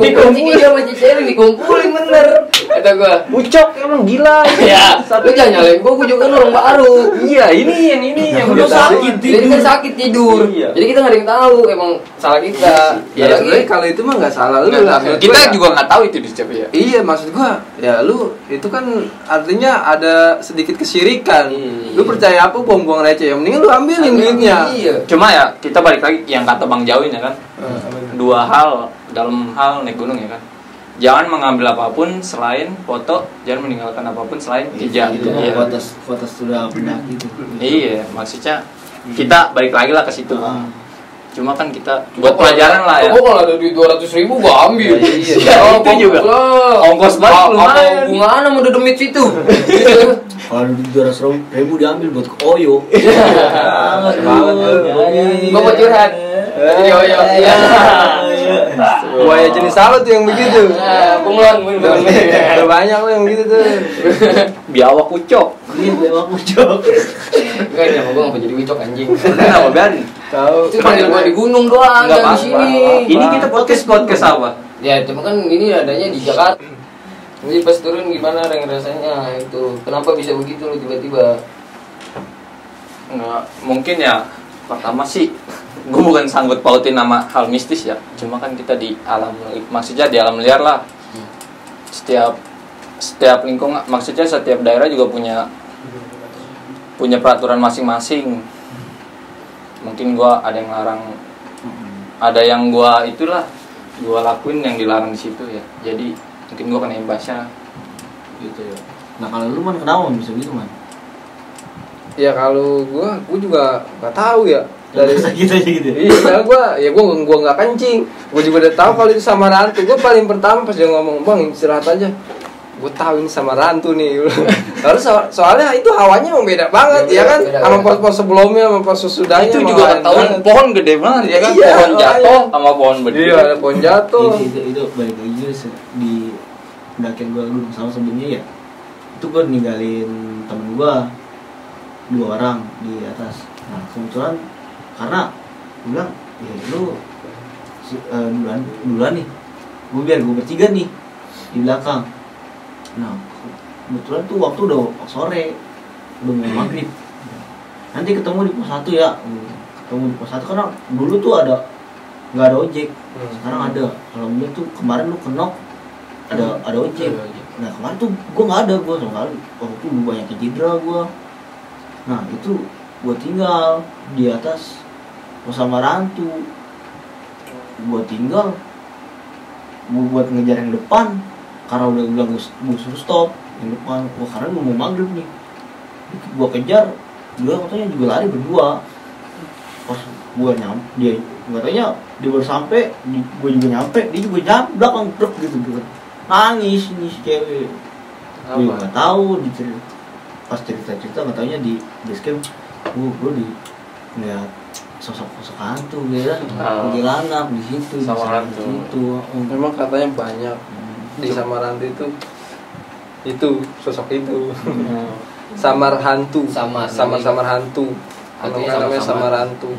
Dikumpulin dia sama Ciceri, dikumpulin bener. Kata gua, Ucok emang gila. ya, lu jangan nyalain gua juga kan orang baru. Iya, ini yang Lu udah tahu. sakit tidur. Jadi kan sakit tidur. Iya. Jadi kita nggak ada yang tahu emang salah kita. Ya sebenarnya kalau itu mah nggak salah lu lah. Menurut Kita gua ya. juga nggak tahu itu di siapa ya. Iya, maksud gua ya lu itu kan artinya ada sedikit kesyirikan. Lu percaya apa buang-buang receh? Yang mending lu ambilin duitnya. Iya. Cuma ya kita balik lagi yang kata Bang Jawin ya kan. Dua hal dalam hal naik gunung ya kan. Jangan mengambil apapun selain foto, jangan meninggalkan apapun selain pijat. Itu Iya. batas sudah pendaki itu. Iya, maksudnya kita balik lagi lah ke situ. Ah. Cuma kan kita buat pelajaran lah ya. Gua kalau ada duit 200.000 gua ambil. Iya, itu juga. Ongkos balik Apa lumayan. hubungan sama demit situ? Kalau di 200.000 diambil buat ke Oyo. Banget. Gua mau curhat. Iya. Buaya jenis apa tuh yang begitu? Bunglon. Ada banyak lo yang begitu tuh. Biawak ucok. Iya, lewat pucuk. Enggak ya, gua enggak jadi wicok anjing. Kenapa biarin? Tahu. Itu panggil gua di gunung doang, Enggak enggak di apa-apa. sini. Ini kita podcast apa? Ya, cuma kan ini adanya di Jakarta. Jadi pas turun gimana rasanya itu? Kenapa bisa begitu lo tiba-tiba? Enggak, mungkin ya pertama sih gue bukan sanggup pautin nama hal mistis ya. Cuma kan kita di alam, maksudnya di alam liar lah. Setiap lingkungan, maksudnya setiap daerah juga punya peraturan masing-masing. Mungkin gua ada yang larang, ada yang gua lakuin yang dilarang di situ ya. Jadi mungkin gua kena imbasnya Gitu ya. Nah kalau lu man kenapa bisa gitu man? Ya kalau gua juga nggak tahu ya dari Gitu aja gitu. iya gua nggak kencing. Gua juga udah tahu kalau itu sama rantu. Gua paling pertama pas dia ngomong, "Bang, istirahat aja." Gue tahu ini sama rantu nih. Lalu soalnya itu hawanya emang beda banget ya kan, beda. sama pos-pos sebelumnya sama pos sesudahnya. itu emang juga lain ketahuan banget. pohon gede banget ya kan, Iya, pohon jatuh makanya. sama pohon berdiri. Iya, ada pohon jatuh. Itu balik lagi juga di pendakian gua dulu sama sebelumnya ya. Itu gua ninggalin temen gua 2 orang di atas. Nah kebetulan karena gua bilang ya lu duluan nih. Biar gua bertiga nih di belakang. Nah kebetulan tuh waktu udah sore, udah mau maghrib. Nanti ketemu di pos 1 ya. Ketemu di pos 1 karena dulu tuh nggak ada ojek. Sekarang ada. Alhamdulillah tuh kemarin lu kenok ada ojek. Nah kemarin tuh gue nggak ada, gue sama kali. Waktu itu banyak cedera gue. Nah itu gue tinggal di atas pos sama rantu. Gue tinggal buat ngejar yang depan karena udah bilang gue suruh stop yang depan. Gue karena gue mau maghrib nih. Gue kejar, dia katanya juga lari berdua. Pas gue nyampe, dia katanya dia baru sampai, gue juga nyampe, dia juga nyampe belakang truk gitu. Nangis nih si cewek. Gue nggak tahu pas cerita nggak taunya di basecamp gue lihat sosok hantu gitu kan, kuntilanak di situ Sama hantu. gitu. Memang katanya banyak di Samarantu itu sosok itu. Samar hantu. Samar. Samar hantu. Namanya Samarantu.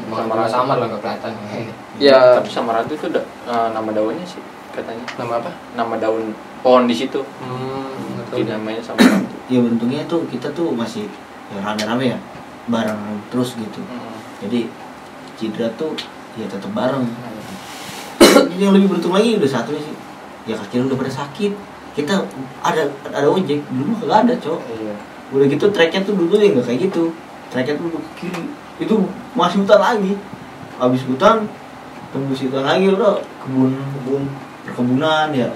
Samar lah nggak kelihatan. Ya, Tapi Samarantu itu nama daunnya sih katanya. nama apa? Nama daun pohon di situ. Nggak tahu. Jadi namanya Samarantu. Ya beruntungnya tuh kita tuh masih ya, rame-rame ya bareng terus gitu. Jadi cedera tuh ya tetap bareng. Yang lebih beruntung lagi udah satu sih. ya kaki lu udah pada sakit. Kita ada ojek dulu mah kagak ada, Cok. Iya. Udah gitu treknya tuh dulu ya nggak kayak gitu. Treknya tuh ke kiri. Itu masih hutan lagi. Habis hutan tembus hutan lagi udah kebun perkebunan ya.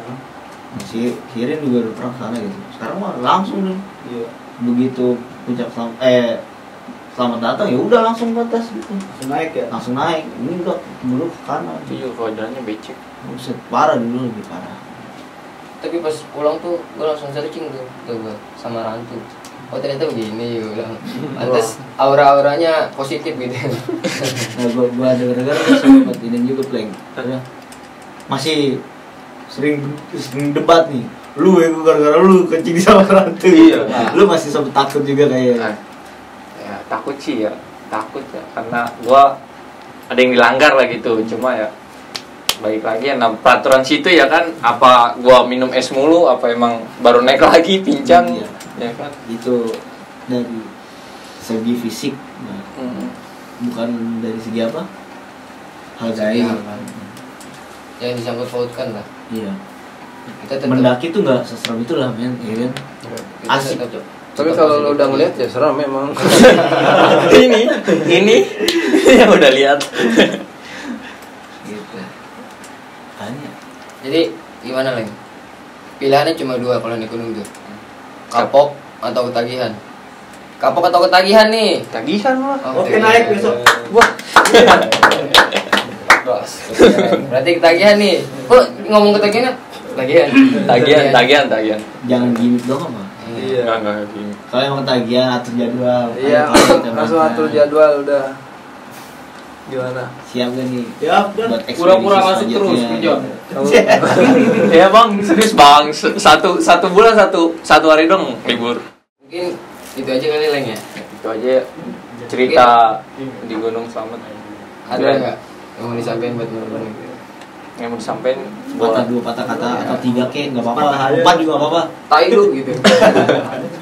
Masih kirim juga udah pernah sana gitu. Sekarang mah langsung nih. Iya. Begitu puncak selamat datang ya udah langsung ke atas gitu. Langsung naik. Ini udah dulu ke kanan. Itu juga kalau jalannya becek. Buset, parah dulu lebih parah. Tapi pas pulang tuh gue langsung searching tuh gue sama Rantu. Oh ternyata begini, gue bilang. Pantes aura-auranya positif gitu. Nah, gua denger-denger sempat ini juga Pleng. Masih sering debat nih. Lu gara-gara lu kencing sama Rantu. Iya. Lu masih sempat takut juga kayaknya. Nah, ya takut sih ya, takut ya karena gua ada yang dilanggar lah gitu. Cuma ya balik lagi ya, nah peraturan situ ya kan, apa gua minum es mulu, apa emang baru naik lagi pincang, Iya. ya kan? Itu dari segi fisik, nah, bukan dari segi apa? Hal gaib. Yang disangkut pautkan lah. Iya. Kita tetap Mendaki tuh nggak seserem itulah men, ya kan? kita Asik. tetap- Tapi kalau lu udah ngeliat ya seram memang. ini yang udah lihat. Gitu. Tanya. Jadi gimana Leng? Pilihannya cuma dua kalau naik gunung tuh. Kapok atau ketagihan. Kapok atau ketagihan nih? Tagihan lah. Oke, naik besok. Wah. Berarti ketagihan nih. Kok ngomong ketagihan? Ketagihan. Tagihan. Jangan gimmick doang mah. Iya. Enggak gini. Kalau emang tagihan atur jadwal. Iya, Ayo, langsung kita atur makan. jadwal udah. Gimana? Siap gak nih? Ya, udah. Buat ekspedisi Pura-pura masuk selanjutnya. terus, Pujon. Ya bang, serius bang. Satu bulan satu hari dong libur. Mungkin itu aja kali Leng ya. Itu aja cerita di Gunung Slamet. Ada nggak yang mau disampaikan buat teman-teman? Yang mau disampaikan Patah dua patah kata atau tiga kek nggak apa-apa. Patah aja. 4 juga nggak apa-apa. Tai lu gitu.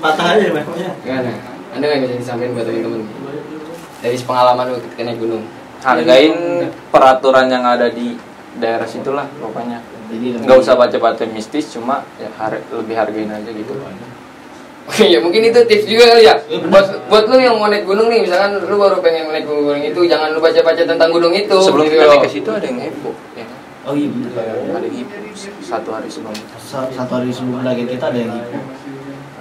Patah aja memangnya. Gimana? Ada nggak yang bisa disampaikan buat teman-teman? Dari pengalaman lu ketika naik gunung. hargain peraturan yang ada di daerah situlah pokoknya. Jadi Nggak usah baca-baca mistis, cuma ya lebih hargain aja gitu. Oke ya mungkin itu tips juga kali ya. Buat lu yang mau naik gunung nih, misalkan lu baru pengen naik gunung itu, jangan lu baca-baca tentang gunung itu. Sebelum gitu kita loh. naik ke situ ada yang heboh, ya kan? Oh iya benar. Ada yang heboh satu hari sebelum. Satu hari sebelum lagi kita ada yang hipo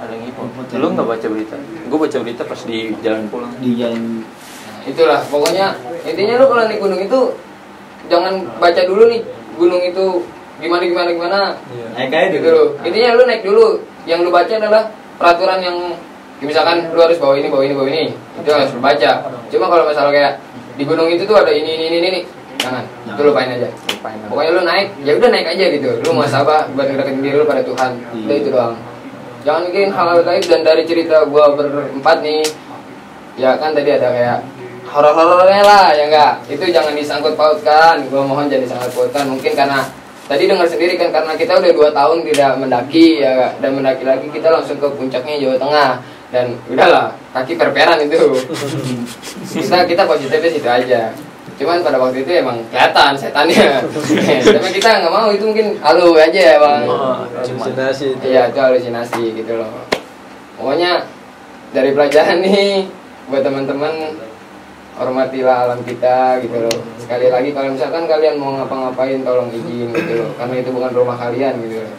Ada yang heboh. Lu nggak baca berita? Gue baca berita pas di jalan pulang. di jalan. Itulah pokoknya intinya lu kalau naik gunung itu jangan baca dulu nih gunung itu gimana Naik aja gitu loh. Intinya lu naik dulu, yang lu baca adalah peraturan yang misalkan lu harus bawa ini itu harus lu baca. Cuma kalau masalah kayak di gunung itu tuh ada ini jangan, itu lupain aja. Pokoknya lu naik, ya udah naik aja gitu. Lu muhasabah buat ngedeketin diri lu pada Tuhan. Udah itu doang. Jangan mikirin hal-hal gaib. Dan dari cerita gua berempat nih, ya kan tadi ada kayak horor-horornya lah, ya enggak? Itu jangan disangkut pautkan. Gua mohon jangan disangkut pautkan. Mungkin karena tadi dengar sendiri kan, karena kita udah 2 tahun tidak mendaki ya enggak? Dan mendaki lagi kita langsung ke puncaknya Jawa Tengah. Dan udahlah, kaki perperan itu. kita positifnya situ aja. Cuman pada waktu itu emang kelihatan setannya. Tapi kita nggak mau, itu mungkin halu aja ya bang. Halusinasi itu. Iya itu halusinasi gitu loh. Pokoknya dari pelajaran nih buat teman-teman, hormatilah alam kita gitu loh. Sekali lagi kalau misalkan kalian mau ngapa-ngapain tolong izin gitu loh, karena itu bukan rumah kalian gitu loh.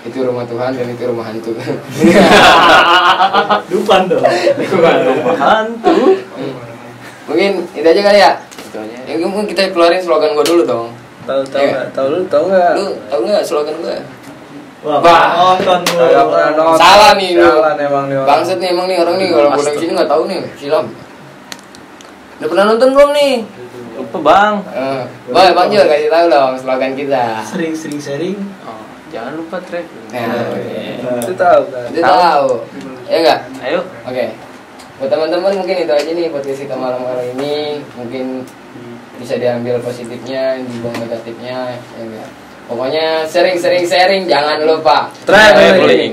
Itu rumah Tuhan dan itu rumah hantu. Dupan dong. Rumah hantu. Mungkin itu aja kali ya. Itu aja. Ya mungkin kita keluarin slogan gua dulu dong. Tahu Iya. nggak? Tahu nggak? Lu tahu nggak slogan gua? Wah, nonton lu. Nggak pernah nonton. Salah nih lu. Salah emang nih orang. Bangsat nih emang nih orang nih, kalau pulang sini nggak tahu nih silam. Udah pernah nonton belum nih? Lupa bang. Boleh Bang Jo kasih tahu dong slogan kita. Sering sharing. Oh, jangan lupa trek. Nah, Itu tahu kan? itu tahu. Ya enggak? Ayo. Oke. Buat teman-teman mungkin itu aja nih podcast kita malam kali ini. Mungkin bisa diambil positifnya, dibuang negatifnya, ya enggak. Pokoknya sering sharing, jangan lupa Traveling.